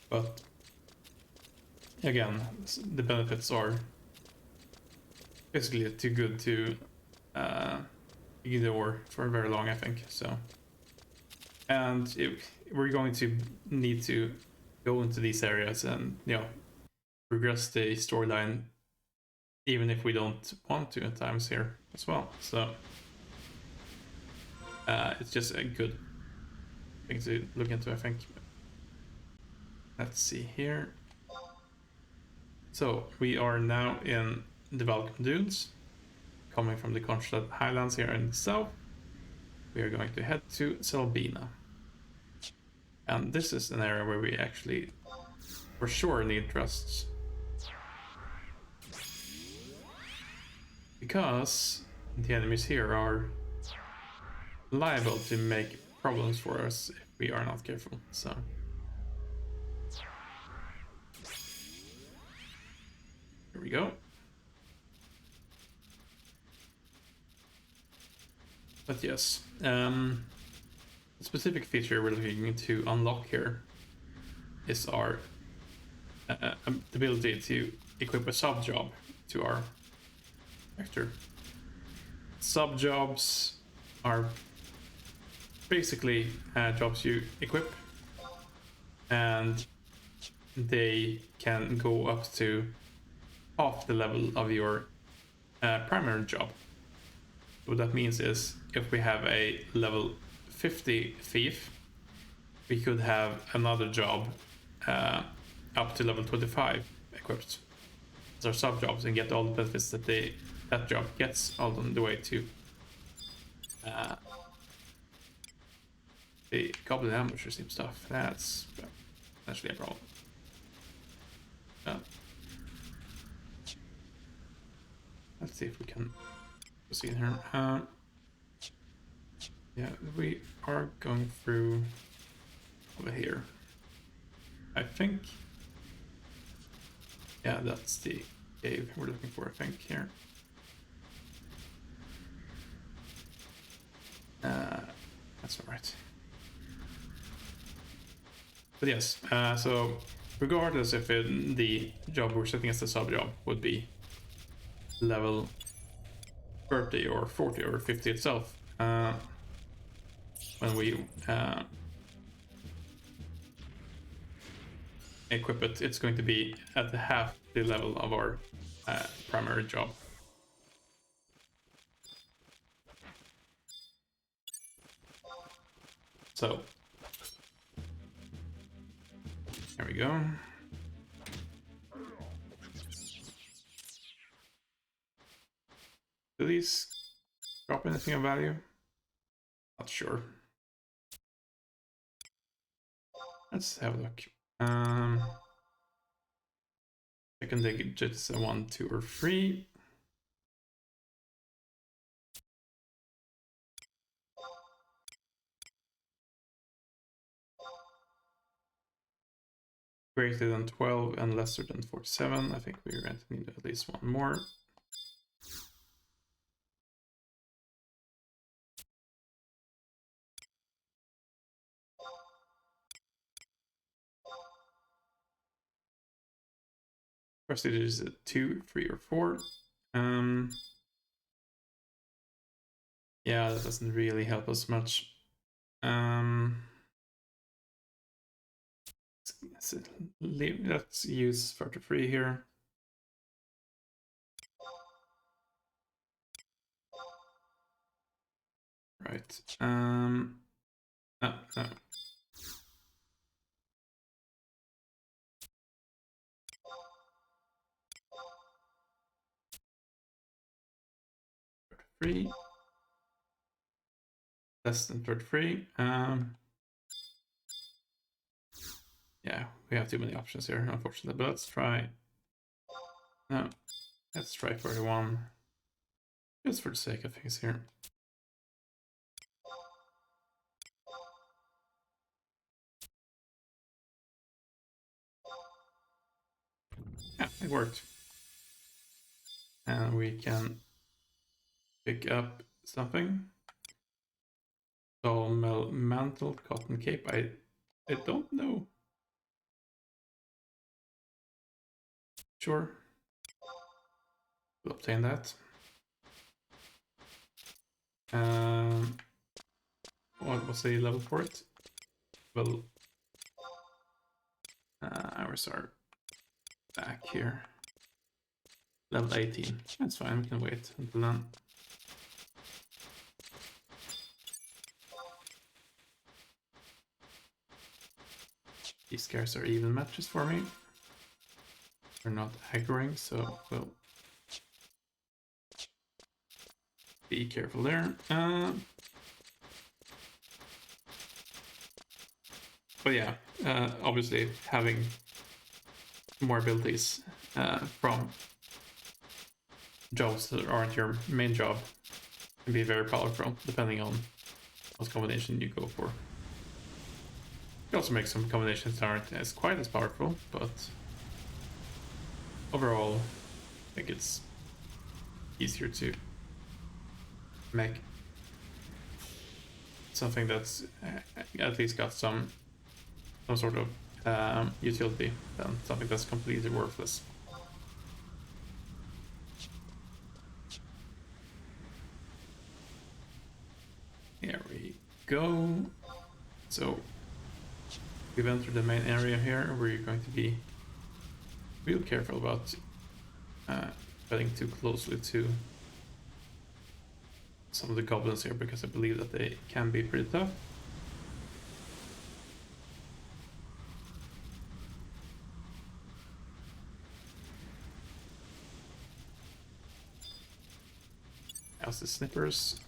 But again, the benefits are basically too good to ignore for very long, I think. So, and we're going to need to go into these areas and progress the storyline, even if we don't want to at times here as well. So it's just a good thing to look into, I think. Let's see here. So we are now in the Valcom Dunes, coming from the Kronstadt Highlands here in the south. We are going to head to Selbina. And this is an area where we actually for sure need trusts. Because the enemies here are liable to make problems for us if we are not careful, so. Here we go. But yes, the specific feature we're looking to unlock here is our ability to equip a sub-job to our character. Sub-jobs are basically jobs you equip, and they can go up to half the level of your primary job. What that means is, if we have a level 50 thief, we could have another job up to level 25 equipped as our sub jobs and get all the benefits that that job gets all on the way to the goblin ambusher team stuff. That's potentially a problem. Let's see if we can proceed here. Yeah, we are going through over here. I think. Yeah, that's the cave we're looking for, I think, here. That's alright. But yes, so regardless if the job we're setting as the sub job would be level 30 or 40 or 50 itself, when we equip it, it's going to be at half the level of our primary job. So there we go. Do these drop anything of value? Not sure. Let's have a look. Second digits 1, 2, or 3. greater than 12 and lesser than 47. I think we're going to need at least one more. Prestige is a 2, 3, or 4. Yeah, that doesn't really help us much. Let's use 33 here. Right. No. 33. Less than 33. Yeah, we have too many options here, unfortunately. But let's try. No, let's try 41. Just for the sake of things here. Yeah, it worked. And we can pick up something. So mantle, cotton cape. I don't know. Sure. We'll obtain that. What was the level for it? Well, ours are back here. Level 18. That's fine, we can wait until then. These guys are even matches for me. They're not aggroing, so we'll be careful there. But yeah, obviously having more abilities from jobs that aren't your main job can be very powerful, depending on what combination you go for. You also make some combinations that aren't as quite as powerful, but overall, I think it's easier to make something that's at least got some sort of utility than something that's completely worthless. Here we go. So we've entered the main area here where you're going to be real careful about getting too closely to some of the goblins here, because I believe that they can be pretty tough. How's the snippers?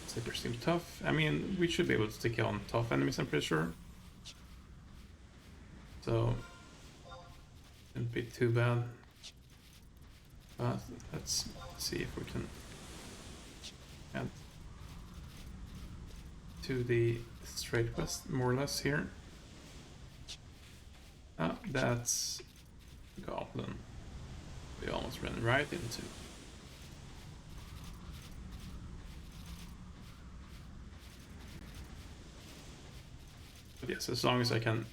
Snippers seem tough. I mean, we should be able to take on tough enemies, I'm pretty sure. So, shouldn't be too bad. But let's see if we can add to the straight quest more or less here. That's goblin. We almost ran right into. But yes, as long as I can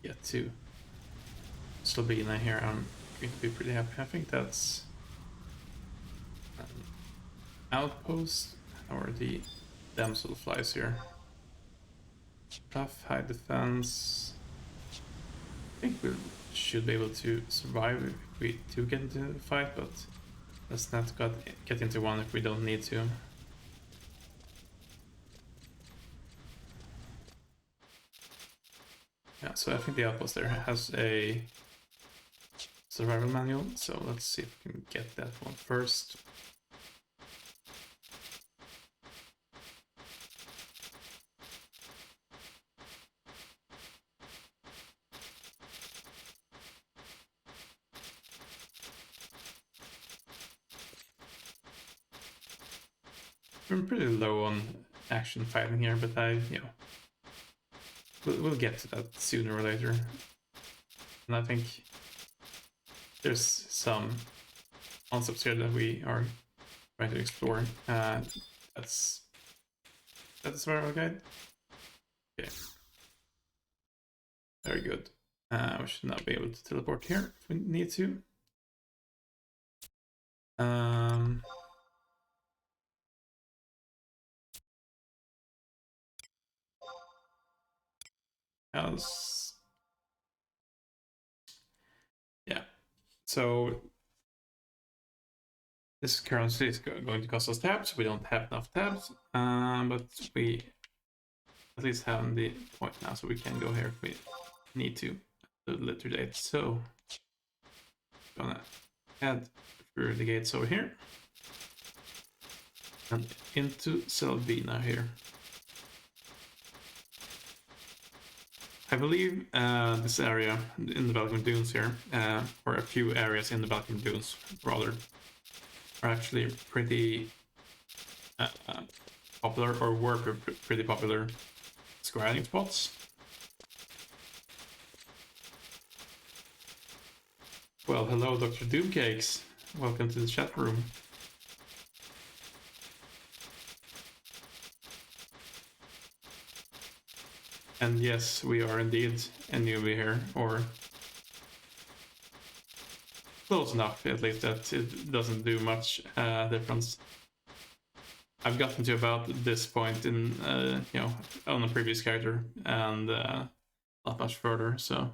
get to Slovenia here, I'm going to be pretty happy. I think that's an outpost. How are the damsel flies here? Tough, high defense. I think we should be able to survive if we do get into the fight, but let's not get into one if we don't need to. Yeah, so I think the outpost there has a survival manual, so let's see if we can get that one first. I'm pretty low on action fighting here, but I, we'll get to that sooner or later. And I think there's some concepts here that we are trying to explore. That's very okay. Okay. Very good. We should now be able to teleport here if we need to. Else. Yeah. So this currency is going to cost us tabs. We don't have enough tabs, but we at least have the point now, so we can go here if we need to. The later date. So gonna head through the gates over here and into Selbina here. I believe this area in the Balkan Dunes here, or a few areas in the Balkan Dunes rather, are actually pretty popular, or were pretty popular squaring spots. Well, hello, Dr. Doomcakes. Welcome to the chat room. And yes, we are indeed a newbie here, or close enough at least that it doesn't do much difference. I've gotten to about this point in, you know, on a previous character, and not much further, so.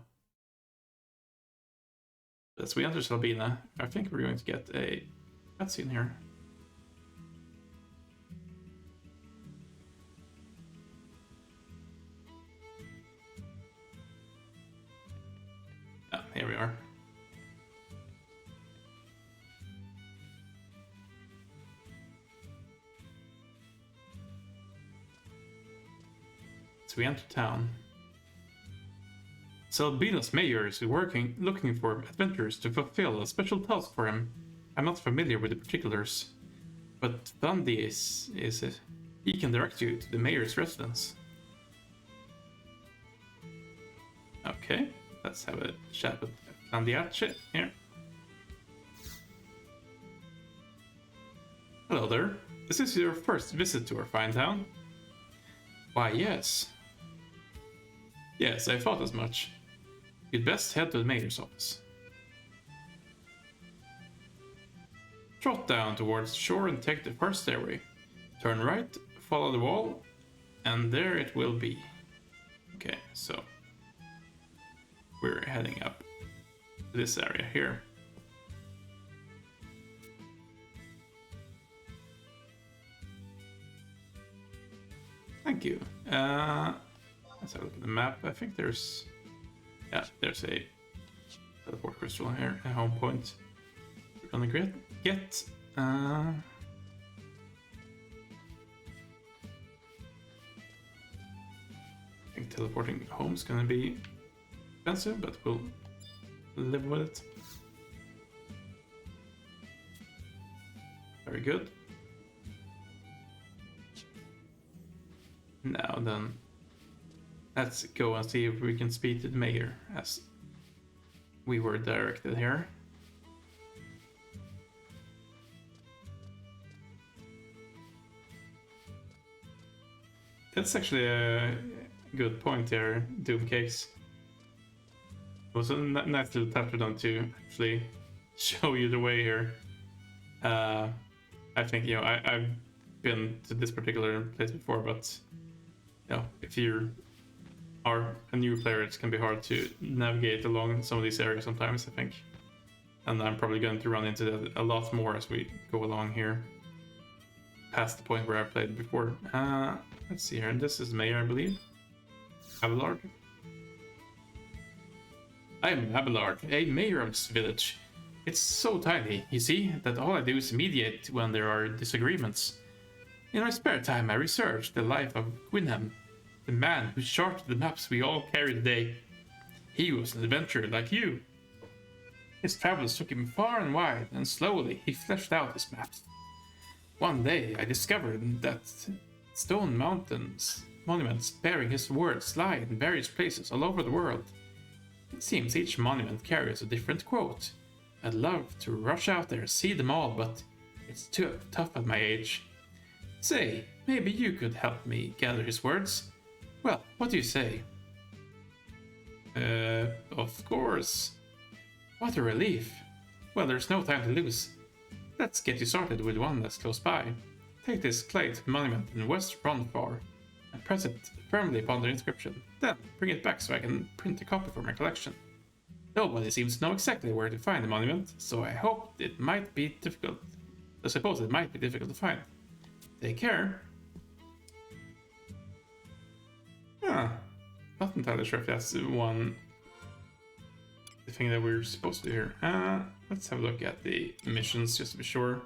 As we enter Selbina, I think we're going to get a cutscene here. Ah, here we are. So we enter town. Selbina's mayor is looking for adventurers to fulfill a special task for him. I'm not familiar with the particulars, but Thandi is it. He can direct you to the mayor's residence. Okay, let's have a chat with Thandiace here. Hello there. Is this your first visit to our fine town? Why, yes. Yes, I thought as much. You'd best head to the mayor's office. Trot down towards the shore and take the first stairway. Turn right, follow the wall, and there it will be. Okay, so we're heading up to this area here. Thank you. Let's have a look at the map. I think there's a teleport crystal here, a home point. We're gonna get I think teleporting home is gonna be expensive, but we'll live with it. Very good. Now then, let's go and see if we can speak to the mayor, as we were directed here. That's actually a good point here, Doomcakes. It was a nice little touch on to actually show you the way here. I think, you know, I've been to this particular place before, but you know, if you are a new player, it can be hard to navigate along some of these areas sometimes, I think. And I'm probably going to run into that a lot more as we go along here, past the point where I played before. Let's see here, and this is Mayor, I believe. Abelard. I am Abelard, a mayor of this village. It's so tiny, you see, that all I do is mediate when there are disagreements. In my spare time, I research the life of Gwynham, the man who charted the maps we all carry today. He was an adventurer like you. His travels took him far and wide, and slowly he fleshed out his maps. One day, I discovered that Stone Mountains monuments bearing his words lie in various places all over the world. It seems each monument carries a different quote. I'd love to rush out there and see them all, but it's too tough at my age. Say, maybe you could help me gather his words? Well, what do you say? Of course. What a relief. Well, there's no time to lose. Let's get you started with one that's close by. Take this clay monument in West Ronfar and press it firmly upon the inscription. Then bring it back so I can print a copy for my collection. Nobody seems to know exactly where to find the monument, so I hope it might be difficult. I suppose it might be difficult to find. Take care. Not entirely sure if that's the thing that we're supposed to do here. Let's have a look at the missions just to be sure.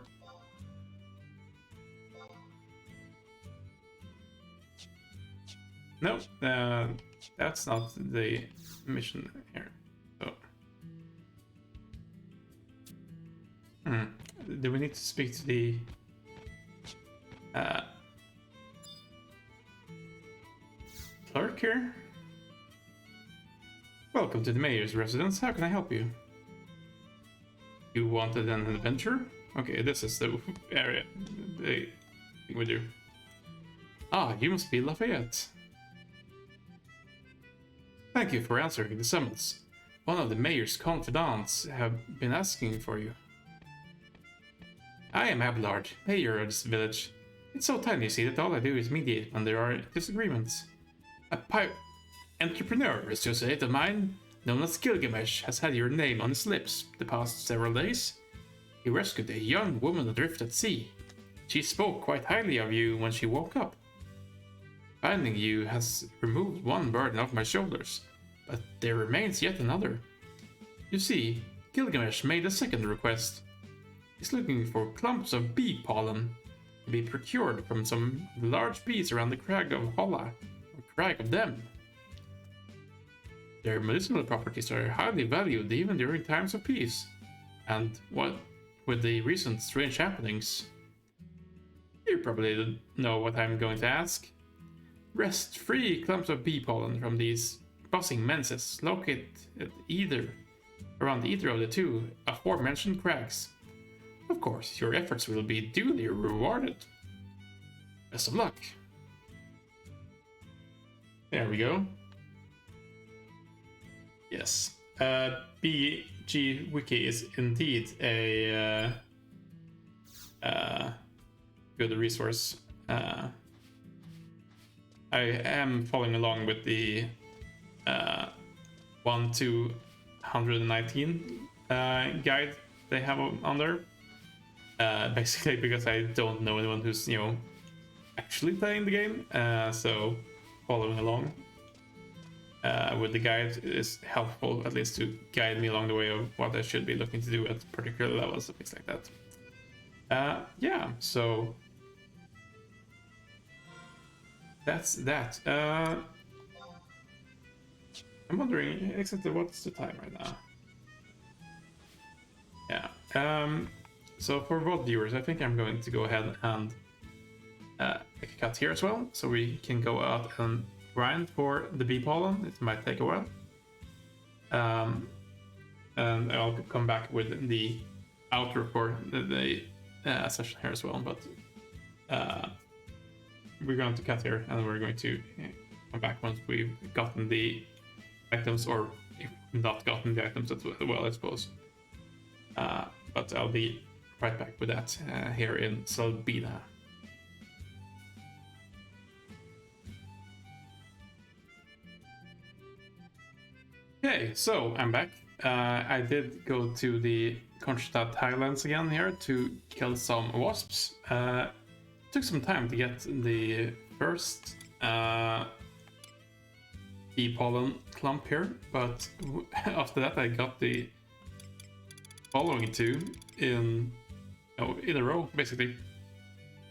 No, that's not the mission here. So, do we need to speak to the clerk here? Welcome to the mayor's residence. How can I help you? You wanted an adventure? Okay, this is the area the thing we do. Ah, you must be Lafayette. Thank you for answering the summons. One of the mayor's confidants have been asking for you. I am Abelard, mayor of this village. It's so tiny, you see, that all I do is mediate when there are disagreements. A entrepreneur associate of mine, known as Gilgamesh, has had your name on his lips the past several days. He rescued a young woman adrift at sea. She spoke quite highly of you when she woke up. Finding you has removed one burden off my shoulders, but there remains yet another. You see, Gilgamesh made a second request. He's looking for clumps of bee pollen to be procured from some large bees around the crag of Holla, or crag of Dem. Their medicinal properties are highly valued even during times of peace, and what with the recent strange happenings. You probably know what I'm going to ask. Wrest free clumps of bee pollen from these buzzing menses located around either of the two aforementioned crags. Of course, your efforts will be duly rewarded. Best of luck. There we go. Yes, BG Wiki is indeed a good resource. I am following along with the 1 to 119 guide they have on there. Basically because I don't know anyone who's, actually playing the game, so following along with the guide is helpful, at least to guide me along the way of what I should be looking to do at particular levels and things like that. Yeah, so that's that. I'm wondering exactly what's the time right now. Yeah. So for VOD viewers, I think I'm going to go ahead and make a cut here as well, so we can go out and grind for the bee pollen. It might take a while. And I'll come back with the outro for the session here as well, but we're going to cut here and we're going to come back once we've gotten the items, or if not gotten the items as well, I suppose. But I'll be right back with that here in Salbina. Okay, so I'm back. I did go to the Conchita Highlands again here to kill some wasps. Took some time to get the first bee pollen clump here, but after that I got the following two in a row, basically.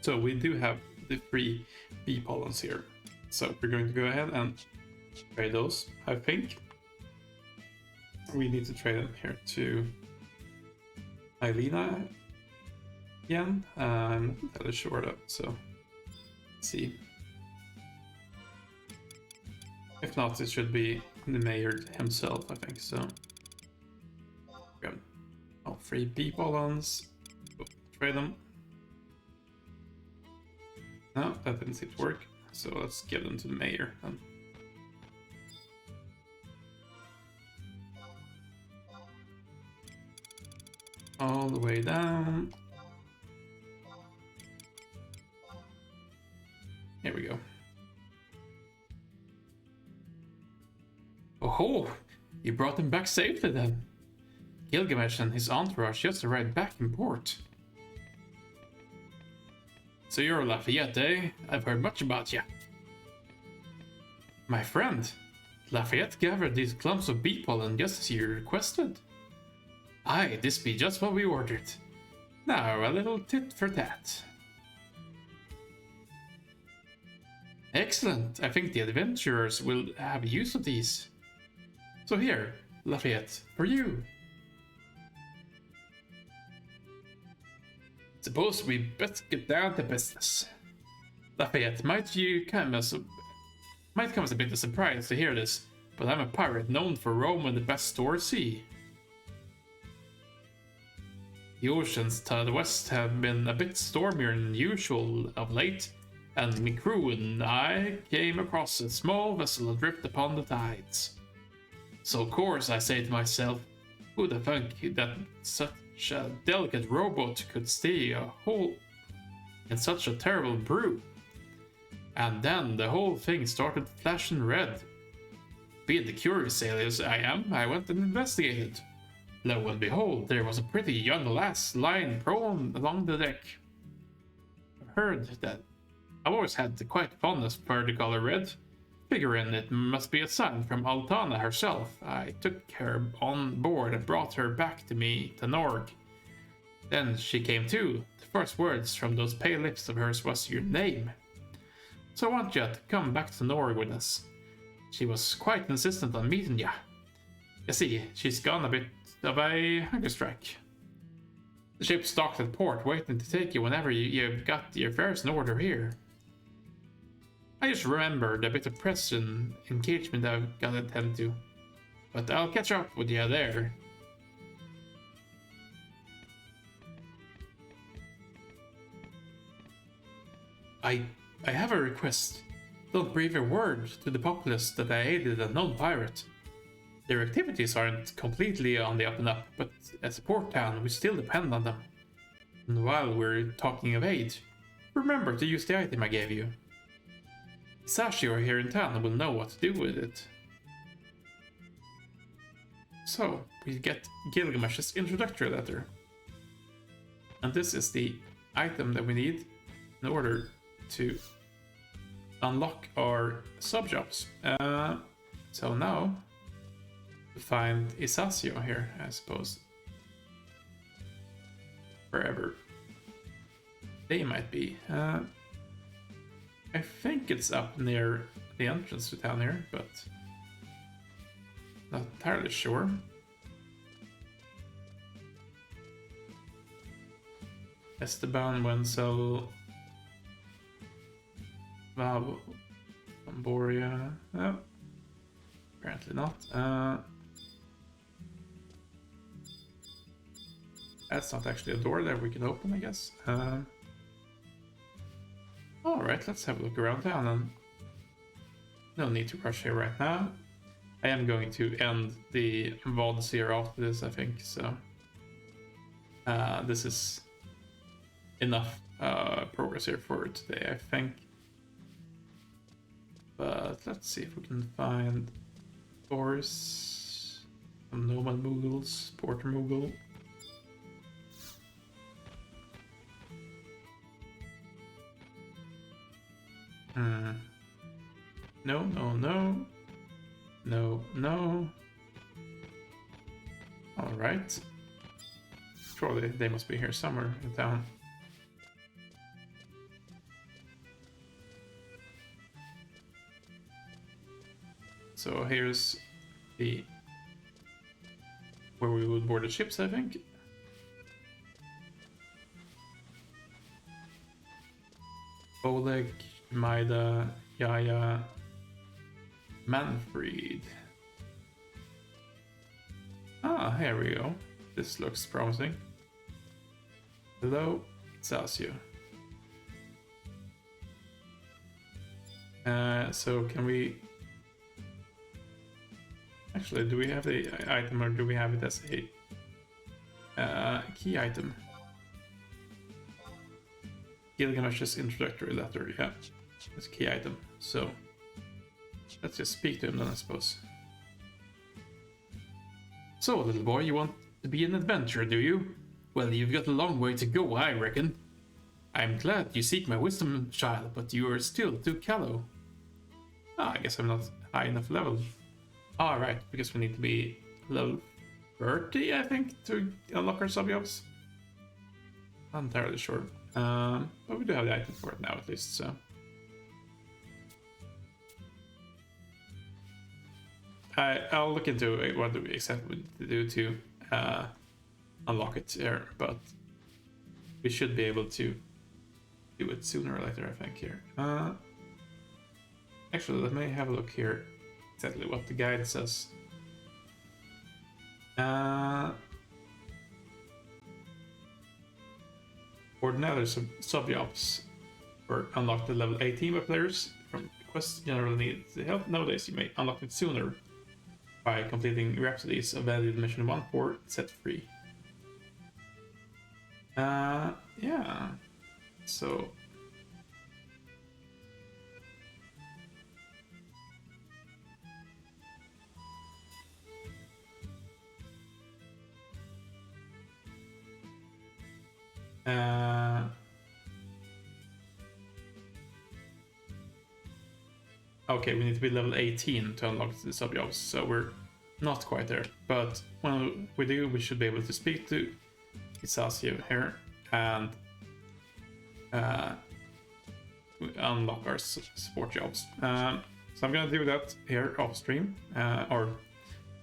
So we do have the 3 bee pollens here. So we're going to go ahead and trade those, I think. We need to trade them here to Eileena again. I'm not entirely sure though, so let's see. If not, it should be the mayor himself, I think. So, grab all 3 B-ballons, trade them. No, that didn't seem to work. So let's give them to the mayor then. All the way down. Here we go. Oh, you brought him back safely then. Gilgamesh and his entourage just arrived back in port. So you're Lafayette, eh? I've heard much about you. My friend, Lafayette gathered these clumps of bee pollen just as you requested. Aye, this be just what we ordered. Now, a little tit for tat. Excellent, I think the adventurers will have use of these. So here, Lafayette, for you. Suppose we best get down to business. Lafayette, might come as a bit of a surprise to hear this, but I'm a pirate known for roaming the best store sea. The oceans to the west have been a bit stormier than usual of late, and my crew and I came across a small vessel adrift upon the tides. So of course I say to myself, who the fuck that such a delicate rowboat could stay a hole in such a terrible brew? And then the whole thing started flashing red. Being the curious sailor I am, I went and investigated. Lo and behold, there was a pretty young lass lying prone along the deck. I've heard that I've always had quite fondness for the color red, figuring it must be a sign from Altana herself. I took her on board and brought her back to me to Norg. Then she came to. The first words from those pale lips of hers was your name. So I want you to come back to Norg with us. She was quite insistent on meeting ya. You see, she's gone a bit of a hunger strike. The ship's docked at port, waiting to take you whenever you've got your affairs in order here. I just remembered a bit of press and engagement I've got to attend to, but I'll catch up with you there. I have a request. Don't breathe a word to the populace that I aided a known pirate. Their activities aren't completely on the up and up, but as a port town, we still depend on them. And while we're talking of aid, remember to use the item I gave you. Sashio here in town will know what to do with it. So, we get Gilgamesh's introductory letter. And this is the item that we need in order to unlock our sub-jobs. So now, to find Isasio here, I suppose. Wherever they might be. I think it's up near the entrance to town here, but not entirely sure. Esteban, Wenzel, Vavo, Amboria. No, apparently not. That's not actually a door that we can open, I guess. Alright, let's have a look around town, and no need to rush here right now. I am going to end the VODs here after this, I think, so this is enough progress here for today, I think. But let's see if we can find Boris, some Nomad Mughals, Porter Mughal. No, no, no. No, no. Alright. Surely they must be here somewhere in town. So here's the where we would board the ships, I think. Oleg, Maida, Yaya, Manfred. Ah, here we go. This looks promising. Hello, it's Asio. So can we... Actually, do we have the item or do we have it as a key item? Gilgamesh's introductory letter, yeah. It's a key item, so let's just speak to him then, I suppose. So, little boy, you want to be an adventurer, do you? Well, you've got a long way to go, I reckon. I'm glad you seek my wisdom, child, but you are still too callow. Ah, I guess I'm not high enough level. Ah, right, because we need to be level 30, I think, to unlock our sub-jobs. Not entirely sure. But we do have the item for it now, at least, so... I'll look into what we exactly need to do to unlock it here, but we should be able to do it sooner or later, I think, here. Actually, let me have a look here exactly what the guide says. Ordinary sub-jobs were unlocked at level 18 by players from quests generally need help. Nowadays, you may unlock it sooner by completing Rhapsodies of Value Mission 1 for set free. Yeah. So... okay, we need to be level 18 to unlock the sub-jobs, so we're not quite there. But when we do, we should be able to speak to Isasio here and unlock our support jobs. So I'm gonna do that here off stream, or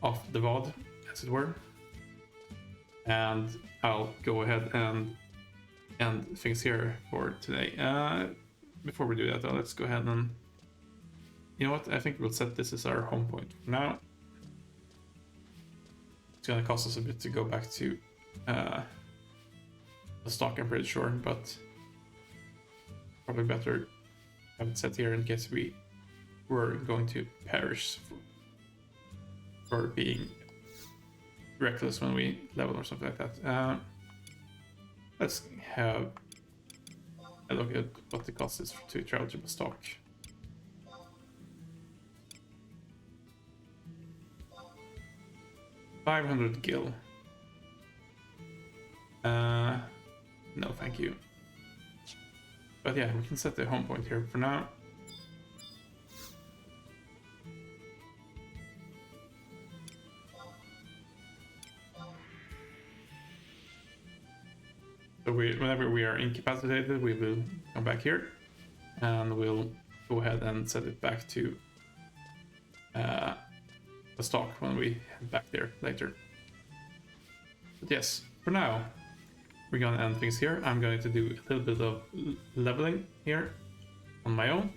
off the VOD, as it were. And I'll go ahead and end things here for today. Before we do that, though, let's go ahead and... You know what? I think we'll set this as our home point for now. It's gonna cost us a bit to go back to the stock, I'm pretty sure, but probably better have it set here in case we were going to perish for being reckless when we level or something like that. Let's have a look at what the cost is to travel to the stock. $500 gil. No, thank you. But yeah, we can set the home point here for now. So whenever we are incapacitated, we will come back here, and we'll go ahead and set it back to the stock when we head back there later. But yes, for now, we're gonna end things here. I'm going to do a little bit of leveling here on my own.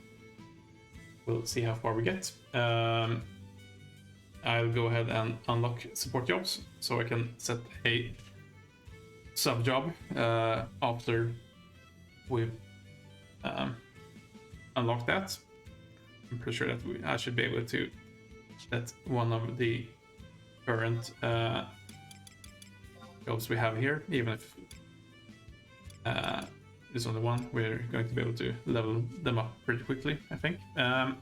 We'll see how far we get. I'll go ahead and unlock support jobs, so I can set a sub job after we've unlocked that. I'm pretty sure that I should be able to set one of the current jobs we have here, even if there's only one. We're going to be able to level them up pretty quickly, I think. Up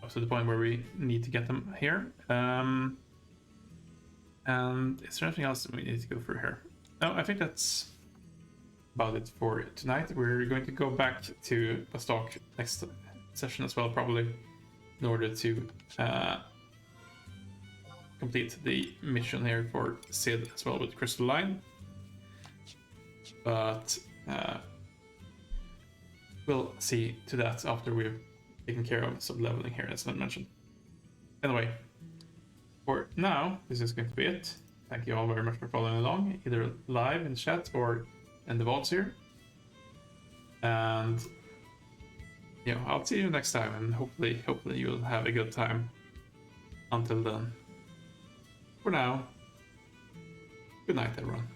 to the point where we need to get them here. And is there anything else that we need to go through here? No, I think that's about it for tonight. We're going to go back to the stock next session as well, probably, in order to complete the mission here for Sid as well with Crystal Line. But we'll see to that after we've taken care of some leveling here, as I mentioned. Anyway, for now, this is going to be it. Thank you all very much for following along, either live in chat or in the VODs here. And you know, I'll see you next time, and hopefully you'll have a good time. Until then, for now, good night, everyone.